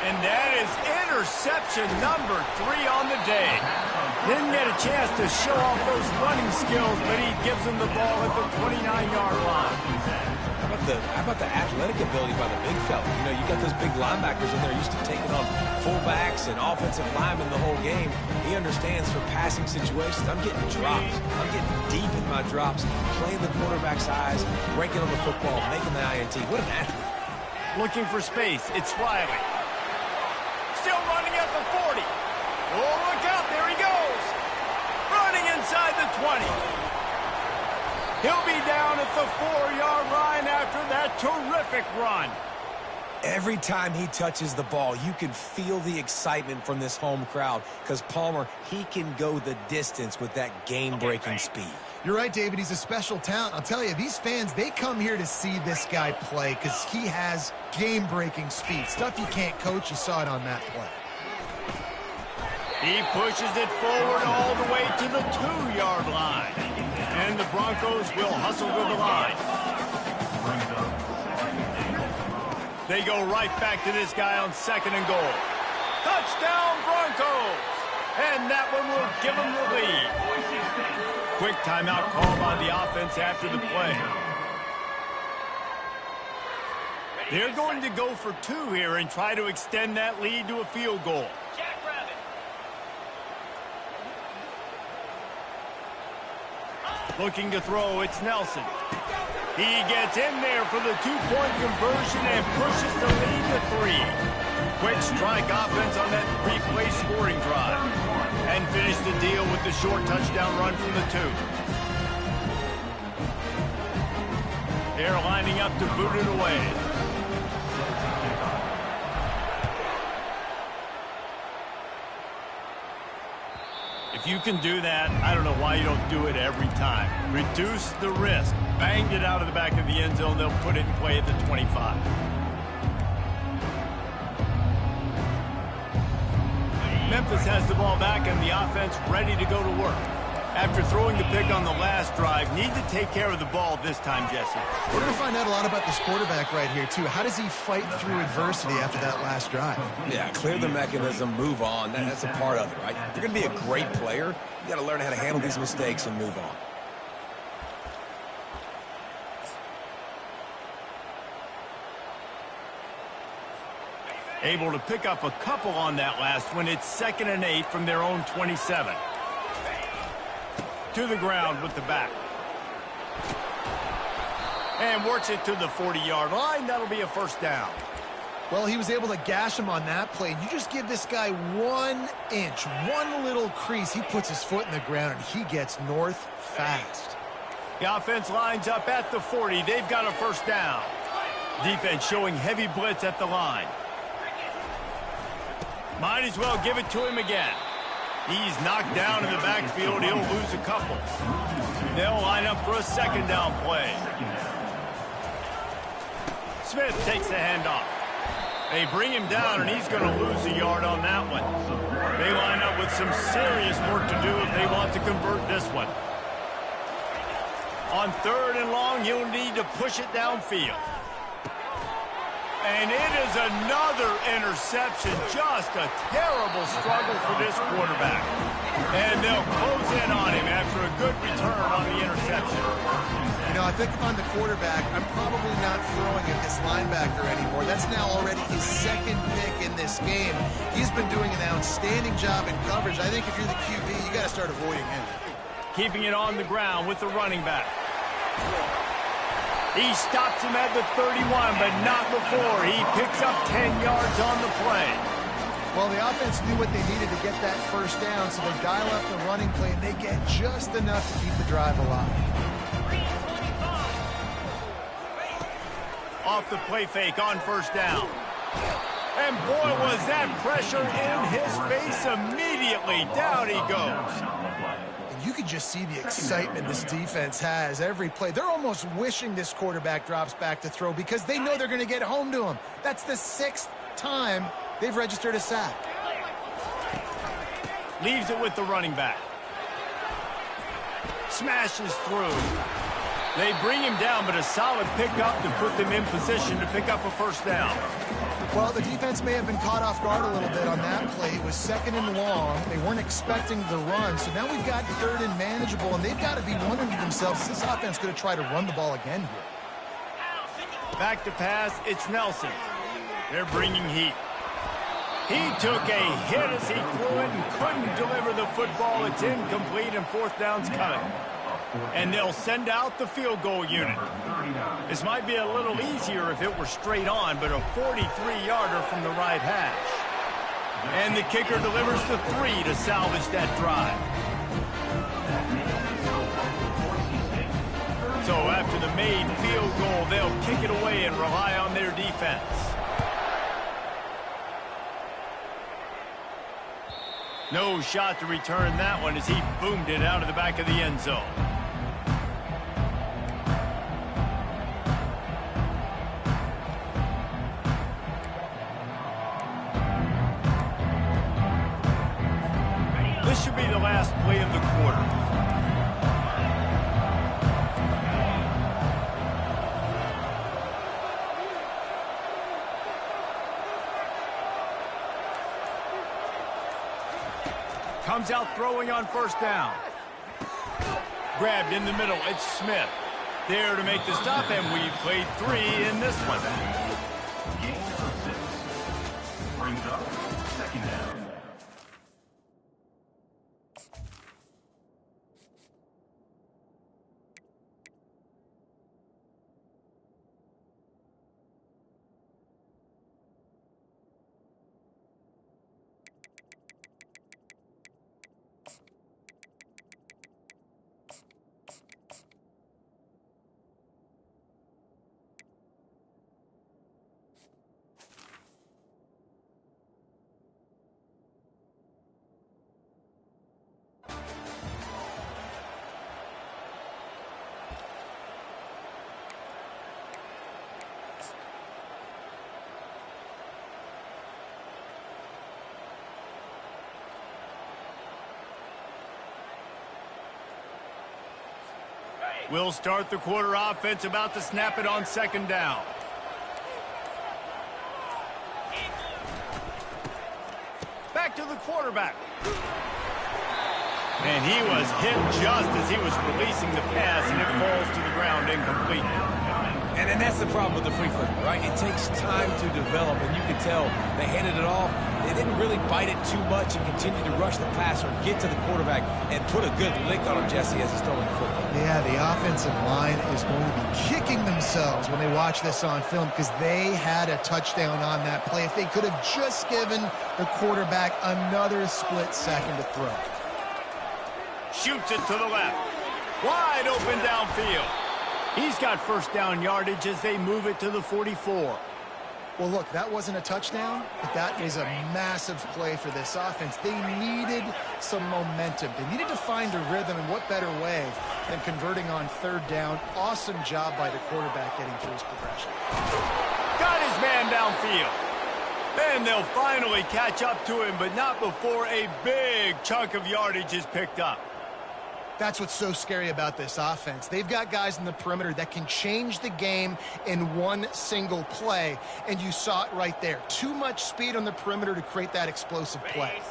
And that is interception number 3 on the day. Didn't get a chance to show off those running skills, but he gives them the ball at the 29-yard line. How about the athletic ability by the big fella? You know, you got those big linebackers in there used to taking on fullbacks and offensive linemen the whole game. He understands for passing situations. I'm getting drops. I'm getting deep in my drops, playing the quarterback's eyes, breaking on the football, making the INT. What an athlete. Looking for space. It's Riley. Still running at the 40. Oh, look out. There he goes. Running inside the 20. He'll be down at the 4-yard line after that terrific run. Every time he touches the ball, you can feel the excitement from this home crowd because Palmer, he can go the distance with that game-breaking speed. You're right, David. He's a special talent. I'll tell you, these fans, they come here to see this guy play because he has game-breaking speed. Stuff you can't coach. You saw it on that play. He pushes it forward all the way to the 2-yard line. And the Broncos will hustle to the line. They go right back to this guy on 2nd and goal. Touchdown, Broncos! And that one will give them the lead. Quick timeout call by the offense after the play. They're going to go for 2 here and try to extend that lead to a field goal. Looking to throw, it's Nelson. He gets in there for the 2-point conversion and pushes the lead to 3. Quick strike offense on that 3-play scoring drive. And finish the deal with the short touchdown run from the 2. They're lining up to boot it away. If you can do that, I don't know why you don't do it every time. Reduce the risk. Banged it out of the back of the end zone. They'll put it in play at the 25. Memphis has the ball back and the offense ready to go to work. After throwing the pick on the last drive, need to take care of the ball this time, Jesse. We're going to find out a lot about this quarterback right here, too. How does he fight through adversity after that last drive? Yeah, clear the mechanism, move on. That's a part of it, right? If you're going to be a great player, you got to learn how to handle these mistakes and move on. Able to pick up a couple on that last one. It's 2nd and 8 from their own 27. To the ground with the back. And works it to the 40-yard line. That'll be a first down. Well, he was able to gash him on that play. You just give this guy 1 inch, one little crease. He puts his foot in the ground, and he gets north fast. The offense lines up at the 40. They've got a first down. Defense showing heavy blitz at the line. Might as well give it to him again. He's knocked down in the backfield. He'll lose a couple. They'll line up for a 2nd down play. Smith takes the handoff. They bring him down, and he's going to lose a yard on that one. They line up with some serious work to do if they want to convert this one. On 3rd and long, he'll need to push it downfield. And it is another interception. Just a terrible struggle for this quarterback. And they'll close in on him after a good return on the interception. You know, I think if I'm the quarterback, I'm probably not throwing at this linebacker anymore. That's now already his 2nd pick in this game. He's been doing an outstanding job in coverage. I think if you're the QB, you got to start avoiding him. Keeping it on the ground with the running back. He stops him at the 31, but not before. He picks up 10 yards on the play. Well, the offense knew what they needed to get that first down, so they dial up the running play, and they get just enough to keep the drive alive. Off the play fake on first down. And boy, was that pressure in his face immediately. Down he goes. You can just see the excitement this defense has every play. They're almost wishing this quarterback drops back to throw because they know they're going to get home to him. That's the 6th time they've registered a sack. Leaves it with the running back. Smashes through. They bring him down, but a solid pickup to put them in position to pick up a first down. Well, the defense may have been caught off guard a little bit on that play. It was 2nd and long. They weren't expecting the run. So now we've got 3rd and manageable, and they've got to be wondering to themselves, is this offense going to try to run the ball again here? Back to pass, it's Nelson. They're bringing heat. He took a hit as he threw it and couldn't deliver the football. It's incomplete, and 4th down's coming. And they'll send out the field goal unit. This might be a little easier if it were straight on, but a 43-yarder from the right hash. And the kicker delivers the 3 to salvage that drive. So after the made field goal, they'll kick it away and rely on their defense. No shot to return that one as he boomed it out of the back of the end zone. This should be the last play of the quarter. Comes out throwing on 1st down. Grabbed in the middle, it's Smith. There to make the stop, and we've played 3 in this one. Gain of 6. Brings up 2nd down. We'll start the quarter offense, about to snap it on 2nd down. Back to the quarterback. And he was hit just as he was releasing the pass, and it falls to the ground incomplete. And that's the problem with the free flip, right? It takes time to develop, and you can tell they handed it off. They didn't really bite it too much and continue to rush the passer, get to the quarterback, and put a good lick on him, Jesse, as he's throwing the football. Yeah, the offensive line is going to be kicking themselves when they watch this on film because they had a touchdown on that play. If they could have just given the quarterback another split second to throw. Shoots it to the left. Wide open downfield. He's got 1st down yardage as they move it to the 44. Well, look, that wasn't a touchdown, but that is a massive play for this offense. They needed some momentum. They needed to find a rhythm, and what better way than converting on 3rd down. Awesome job by the quarterback getting through his progression. Got his man downfield. And they'll finally catch up to him, but not before a big chunk of yardage is picked up. That's what's so scary about this offense. They've got guys in the perimeter that can change the game in one single play, and you saw it right there. Too much speed on the perimeter to create that explosive play.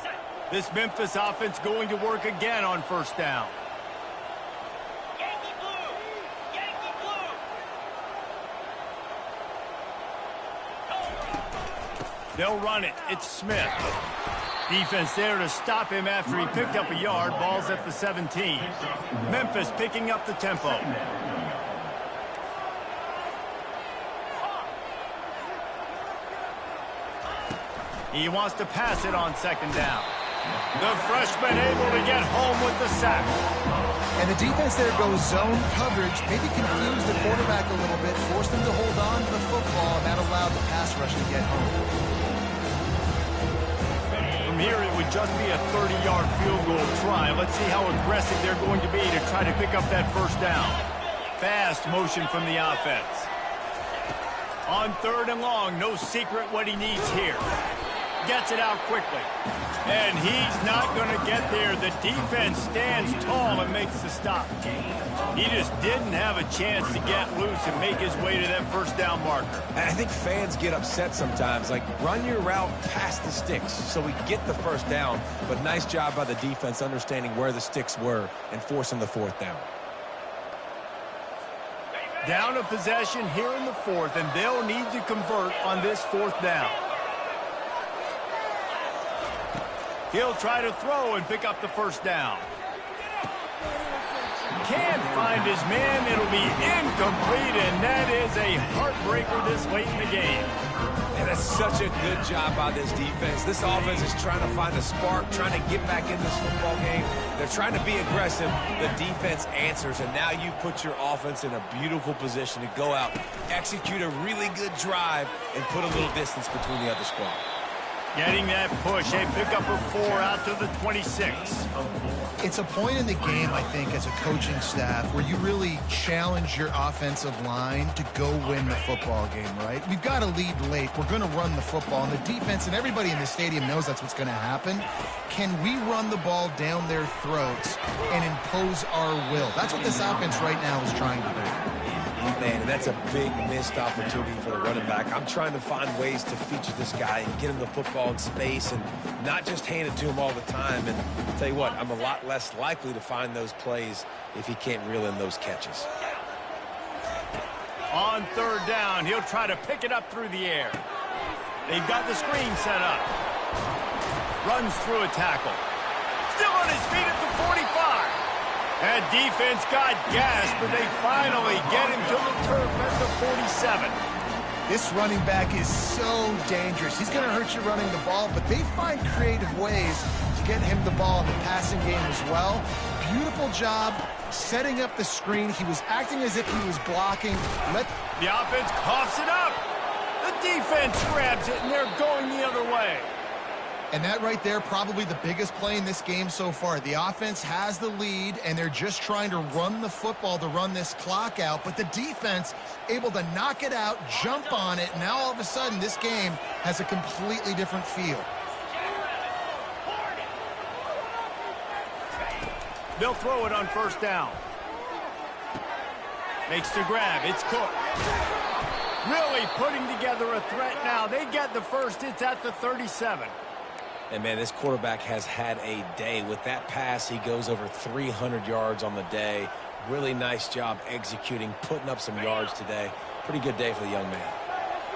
This Memphis offense going to work again on 1st down. Yankee blue! Yankee blue! They'll run it. It's Smith. Defense there to stop him after he picked up a yard. Ball's at the 17. Memphis picking up the tempo. He wants to pass it on 2nd down. The freshman able to get home with the sack. And the defense there goes zone coverage, maybe confused the quarterback a little bit, forced him to hold on to the football, and that allowed the pass rush to get home. From here, it would just be a 30-yard field goal try. Let's see how aggressive they're going to be to try to pick up that 1st down. Fast motion from the offense. On 3rd and long, no secret what he needs here. gets it out quickly. And he's not going to get there. The defense stands tall and makes the stop. He just didn't have a chance to get loose and make his way to that first down marker. And I think fans get upset sometimes. Like, run your route past the sticks so we get the first down. But nice job by the defense understanding where the sticks were and forcing the fourth down. Down a possession here in the fourth, and they'll need to convert on this fourth down. He'll try to throw and pick up the first down. Can't find his man. It'll be incomplete, and that is a heartbreaker this late in the game. And that's such a good job by this defense. This offense is trying to find a spark, trying to get back in this football game. They're trying to be aggressive. The defense answers, and now you put your offense in a beautiful position to go out, execute a really good drive, and put a little distance between the other squad. Getting that push, a pickup of 4 out to the 26. It's a point in the game, I think, as a coaching staff where you really challenge your offensive line to go win the football game, right? We've got to lead late. We're going to run the football. And the defense and everybody in the stadium knows that's what's going to happen. Can we run the ball down their throats and impose our will? That's what this offense right now is trying to do. Man, and that's a big missed opportunity for the running back. I'm trying to find ways to feature this guy and get him the football in space and not just hand it to him all the time. And I'll tell you what, I'm a lot less likely to find those plays if he can't reel in those catches. On third down, he'll try to pick it up through the air. They've got the screen set up. Runs through a tackle. Still on his feet at the 45. That defense got gas, but they finally get him to the turf at the 47. This running back is so dangerous. He's going to hurt you running the ball, but they find creative ways to get him the ball in the passing game as well. Beautiful job setting up the screen. He was acting as if he was blocking. The offense coughs it up. The defense grabs it, and they're going the other way. And that right there, probably the biggest play in this game so far. The offense has the lead, and they're just trying to run the football to run this clock out. But the defense able to knock it out, jump on it. Now all of a sudden, this game has a completely different feel. They'll throw it on first down. Makes the grab. It's Cook. Really putting together a threat now. They get the first. It's at the 37. And, man, this quarterback has had a day. With that pass, he goes over 300 yards on the day. Really nice job executing, putting up some yards today. Pretty good day for the young man.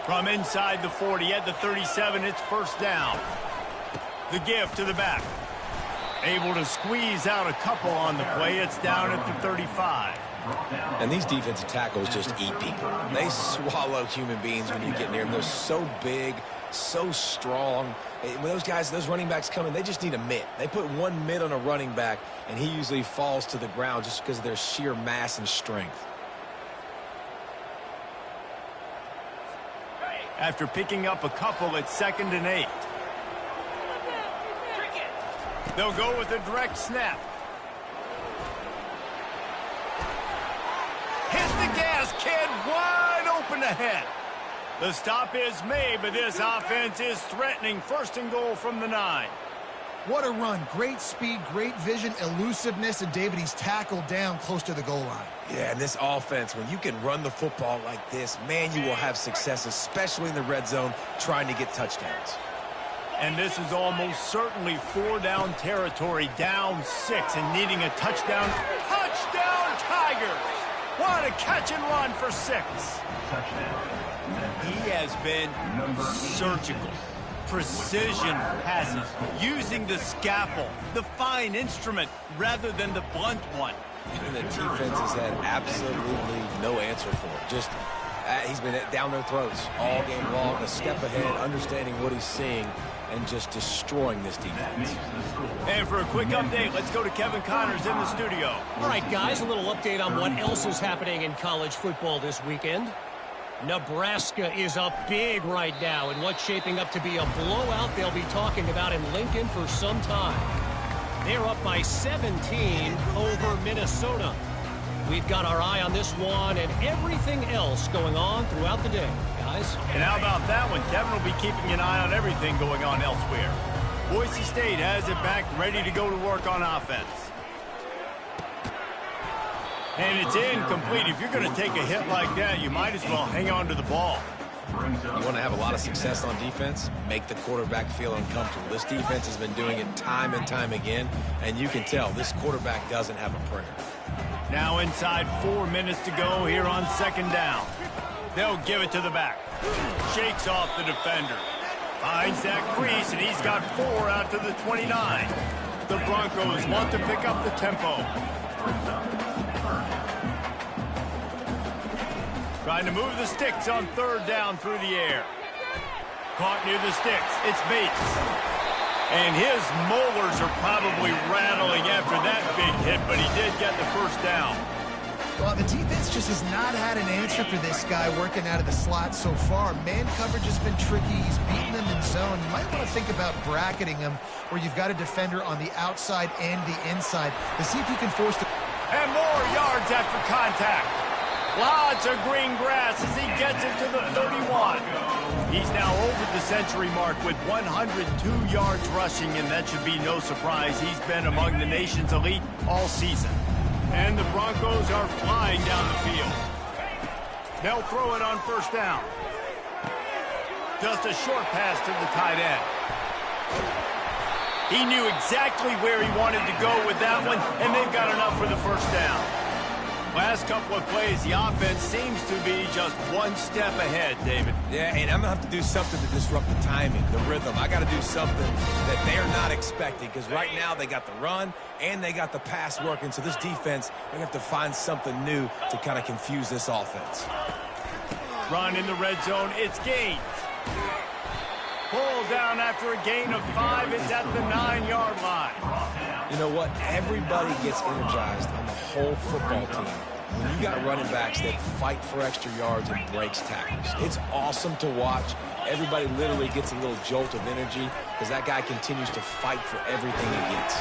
From inside the 40 at the 37, it's first down. The give to the back. Able to squeeze out a couple on the play. It's down at the 35. And these defensive tackles just eat people. They swallow human beings when you get near them. They're so big, so strong. When those guys, those running backs come in, they just need a mitt. They put one mitt on a running back, and he usually falls to the ground just because of their sheer mass and strength. After picking up a couple, it's 2nd and 8. They'll go with a direct snap. Hit the gas, kid, wide open ahead. The stop is made, but this offense is threatening. 1st and goal from the 9. What a run. Great speed, great vision, elusiveness, and David, he's tackled down close to the goal line. Yeah, and this offense, when you can run the football like this, man, you will have success, especially in the red zone, trying to get touchdowns. And this is almost certainly 4-down territory, down 6 and needing a touchdown. Touchdown, Tigers! What a catch and run for 6. He has been surgical. Precision passes, using the scalpel, the fine instrument, rather than the blunt one. And the defense has had absolutely no answer for it. Just, he's been down their throats all game long, a step ahead, understanding what he's seeing, and just destroying this defense. And for a quick update, let's go to Kevin Connors in the studio. All right, guys, a little update on what else is happening in college football this weekend. Nebraska is up big right now in what's shaping up to be a blowout they'll be talking about in Lincoln for some time. They're up by 17 over Minnesota. We've got our eye on this one and everything else going on throughout the day, guys. And how about that one? Kevin will be keeping an eye on everything going on elsewhere. Boise State has it back, ready to go to work on offense. And it's incomplete. If you're going to take a hit like that, you might as well hang on to the ball. You want to have a lot of success on defense, make the quarterback feel uncomfortable. This defense has been doing it time and time again, and you can tell this quarterback doesn't have a prayer. Now inside 4 minutes to go here on second down. They'll give it to the back. Shakes off the defender. Finds that crease, and he's got 4 out to the 29. The Broncos want to pick up the tempo. Trying to move the sticks on third down through the air. Caught near the sticks. It's Bates. And his molars are probably rattling after that big hit, but he did get the first down. Well, the defense just has not had an answer for this guy working out of the slot so far. Man coverage has been tricky. He's beaten them in zone. You might want to think about bracketing him where you've got a defender on the outside and the inside to see if you can force the... And more yards after contact. Lots of green grass as he gets it to the 31. He's now over the century mark with 102 yards rushing, and that should be no surprise. He's been among the nation's elite all season. And the Broncos are flying down the field. They'll throw it on first down. Just a short pass to the tight end. He knew exactly where he wanted to go with that one, and they've got enough for the first down. Last couple of plays, the offense seems to be just one step ahead, David. Yeah, and I'm going to have to do something to disrupt the timing, the rhythm. I got to do something that they're not expecting, because right now they got the run and they got the pass working. So this defense, they're going to have to find something new to kind of confuse this offense. Run in the red zone. It's Gaines. Pull down after a gain of 5. It's at the 9-yard line. You know what? Everybody gets energized on the whole football team when you got running backs that fight for extra yards and breaks tackles. It's awesome to watch. Everybody literally gets a little jolt of energy because that guy continues to fight for everything he gets.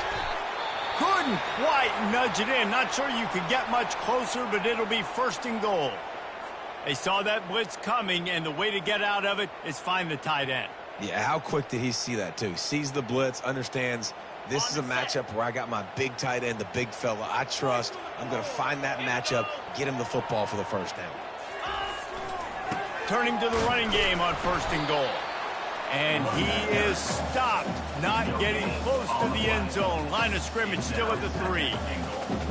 Couldn't quite nudge it in. Not sure you could get much closer, but it'll be first and goal. They saw that blitz coming, and the way to get out of it is find the tight end. Yeah, how quick did he see that, too? Sees the blitz, understands this is a matchup where I got my big tight end, the big fella I trust. I'm going to find that matchup, get him the football for the first down. Turning to the running game on first and goal. And he is stopped, not getting close to the end zone. Line of scrimmage still at the 3.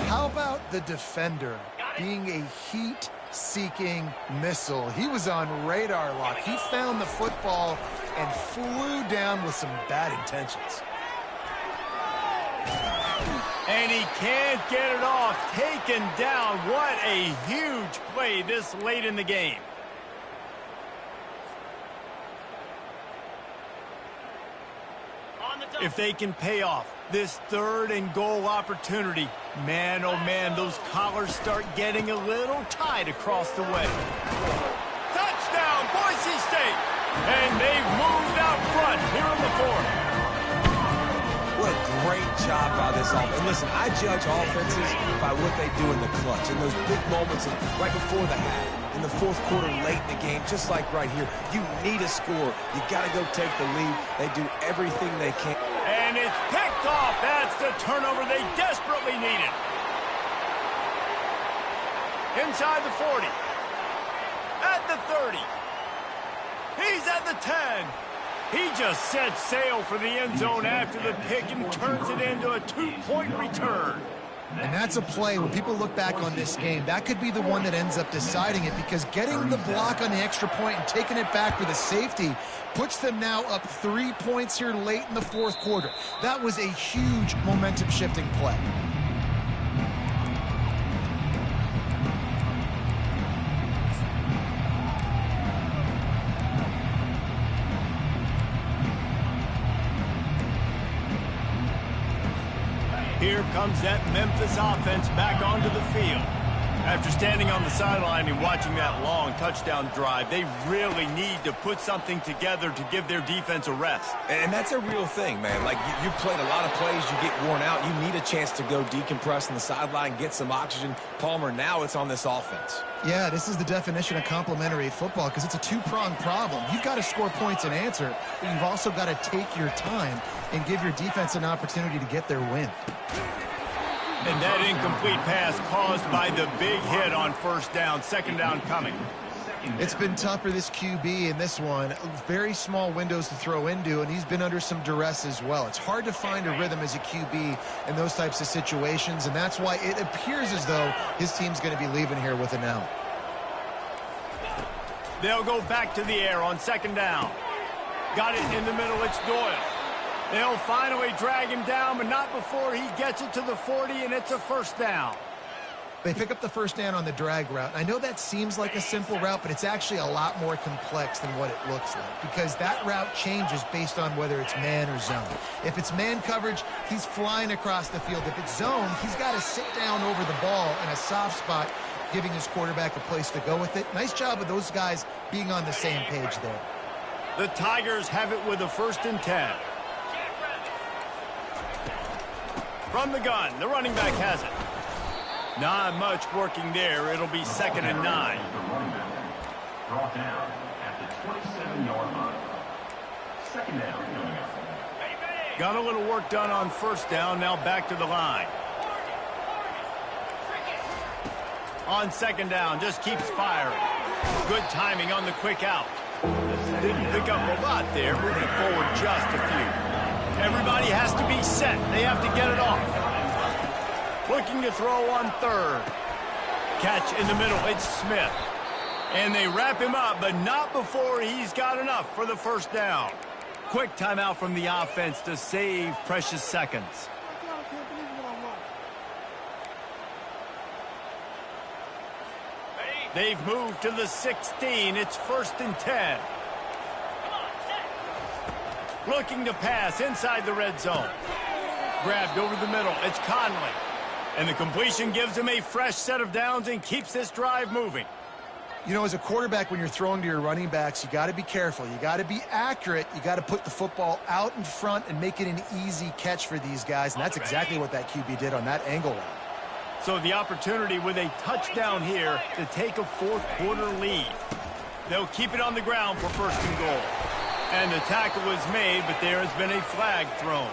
How about the defender being a heat-seeking missile? He was on radar lock. He found the football and flew down with some bad intentions. And he can't get it off. Taken down. What a huge play this late in the game. If they can pay off this third and goal opportunity, man, oh man, those collars start getting a little tight across the way. Touchdown, Boise State! And they've moved out front here in the fourth. What a great job by this offense. And listen, I judge offenses by what they do in the clutch. In those big moments right before the half, in the fourth quarter, late in the game, just like right here. You need a score. You got to go take the lead. They do everything they can. And it's picked off. That's the turnover they desperately needed. Inside the 40. At the 30. He's at the 10. He just set sail for the end zone after the pick and turns it into a 2-point return. And that's a play when people look back on this game. That could be the one that ends up deciding it, because getting the block on the extra point and taking it back with a safety puts them now up 3 points here late in the fourth quarter. That was a huge momentum-shifting play. Here comes that Memphis offense back onto the field. After standing on the sideline and watching that long touchdown drive, they really need to put something together to give their defense a rest. And that's a real thing, man. Like, you played a lot of plays, you get worn out, you need a chance to go decompress on the sideline, get some oxygen. Palmer, now it's on this offense. Yeah, this is the definition of complementary football because it's a two-pronged problem. You've got to score points and answer, but you've also got to take your time and give your defense an opportunity to get their win. And that incomplete pass caused by the big hit on first down. Second down coming. It's been tough for this QB in this one. Very small windows to throw into, and he's been under some duress as well. It's hard to find a rhythm as a QB in those types of situations, and that's why it appears as though his team's going to be leaving here with an out. They'll go back to the air on second down. Got it in the middle. It's Doyle. They'll finally drag him down, but not before he gets it to the 40, and it's a first down. They pick up the first down on the drag route. I know that seems like a simple route, but it's actually a lot more complex than what it looks like because that route changes based on whether it's man or zone. If it's man coverage, he's flying across the field. If it's zone, he's got to sit down over the ball in a soft spot, giving his quarterback a place to go with it. Nice job of those guys being on the same page there. The Tigers have it with a 1st and 10. From the gun, the running back has it. Not much working there. It'll be 2nd and 9. Brought down at the 27-yard line. 2nd down coming up. Got a little work done on first down. Now back to the line. On 2nd down, just keeps firing. Good timing on the quick out. Didn't pick up a lot there, moving forward just a few. Everybody has to be set. They have to get it off. Looking to throw on 3rd. Catch in the middle. It's Smith. And they wrap him up, but not before he's got enough for the first down. Quick timeout from the offense to save precious seconds. They've moved to the 16. It's 1st and 10. Looking to pass inside the red zone. Grabbed over the middle. It's Conley. And the completion gives him a fresh set of downs and keeps this drive moving. You know, as a quarterback, when you're throwing to your running backs, you got to be careful. You got to be accurate. You got to put the football out in front and make it an easy catch for these guys. And that's exactly what that QB did on that angle route. So the opportunity with a touchdown here to take a 4th quarter lead. They'll keep it on the ground for 1st and goal. And the tackle was made, but there has been a flag thrown.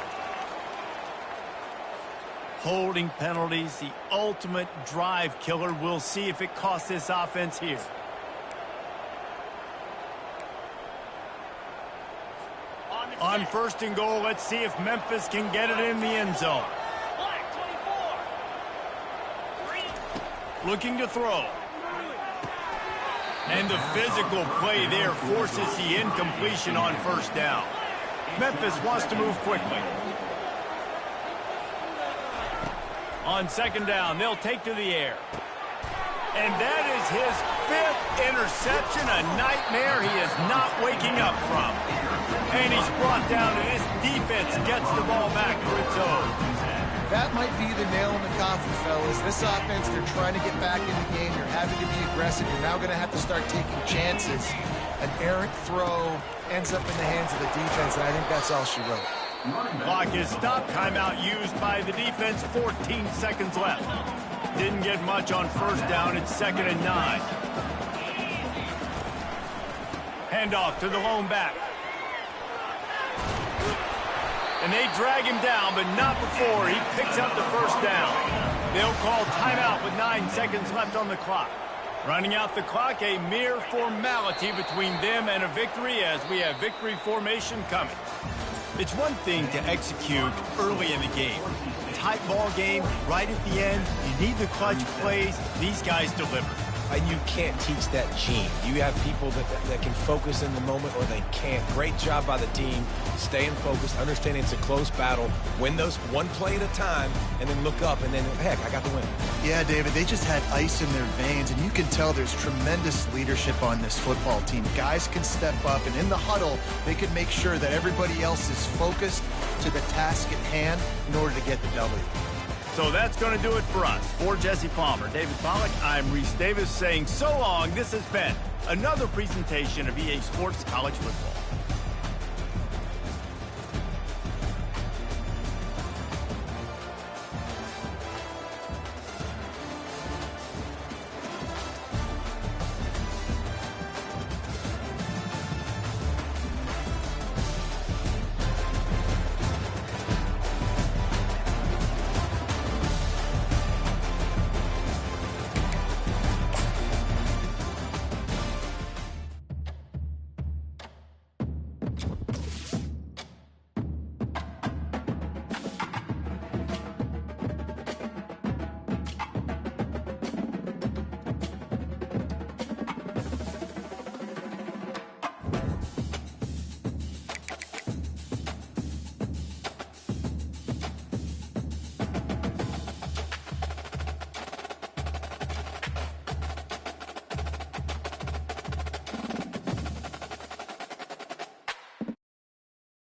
Holding penalties, the ultimate drive killer. We'll see if it costs this offense here. On 1st and goal, let's see if Memphis can get it in the end zone. Looking to throw. And the physical play there forces the incompletion on first down. Memphis wants to move quickly. On 2nd down, they'll take to the air. And that is his 5th interception, a nightmare he is not waking up from. And he's brought down, and his defense gets the ball back for its own. That might be the nail in the coffin, fellas. This offense, they're trying to get back in the game. You're having to be aggressive. You're now going to have to start taking chances. An errant throw ends up in the hands of the defense, and I think that's all she wrote. Clock is stopped. Timeout used by the defense. 14 seconds left. Didn't get much on first down. It's 2nd and 9. Handoff to the lone back. And they drag him down, but not before he picks up the first down. They'll call timeout with 9 seconds left on the clock. Running out the clock, a mere formality between them and a victory as we have victory formation coming. It's one thing to execute early in the game. Tight ball game, right at the end, you need the clutch plays. These guys deliver. And you can't teach that gene. You have people that can focus in the moment or they can't. Great job by the team, staying focused, understanding it's a close battle, win those one play at a time, and then look up, and then, heck, I got the win. Yeah, David, they just had ice in their veins, and you can tell there's tremendous leadership on this football team. Guys can step up, and in the huddle, they can make sure that everybody else is focused to the task at hand in order to get the W. So that's going to do it for us. For Jesse Palmer, David Pollack, I'm Reese Davis saying so long. This has been another presentation of EA Sports College Football.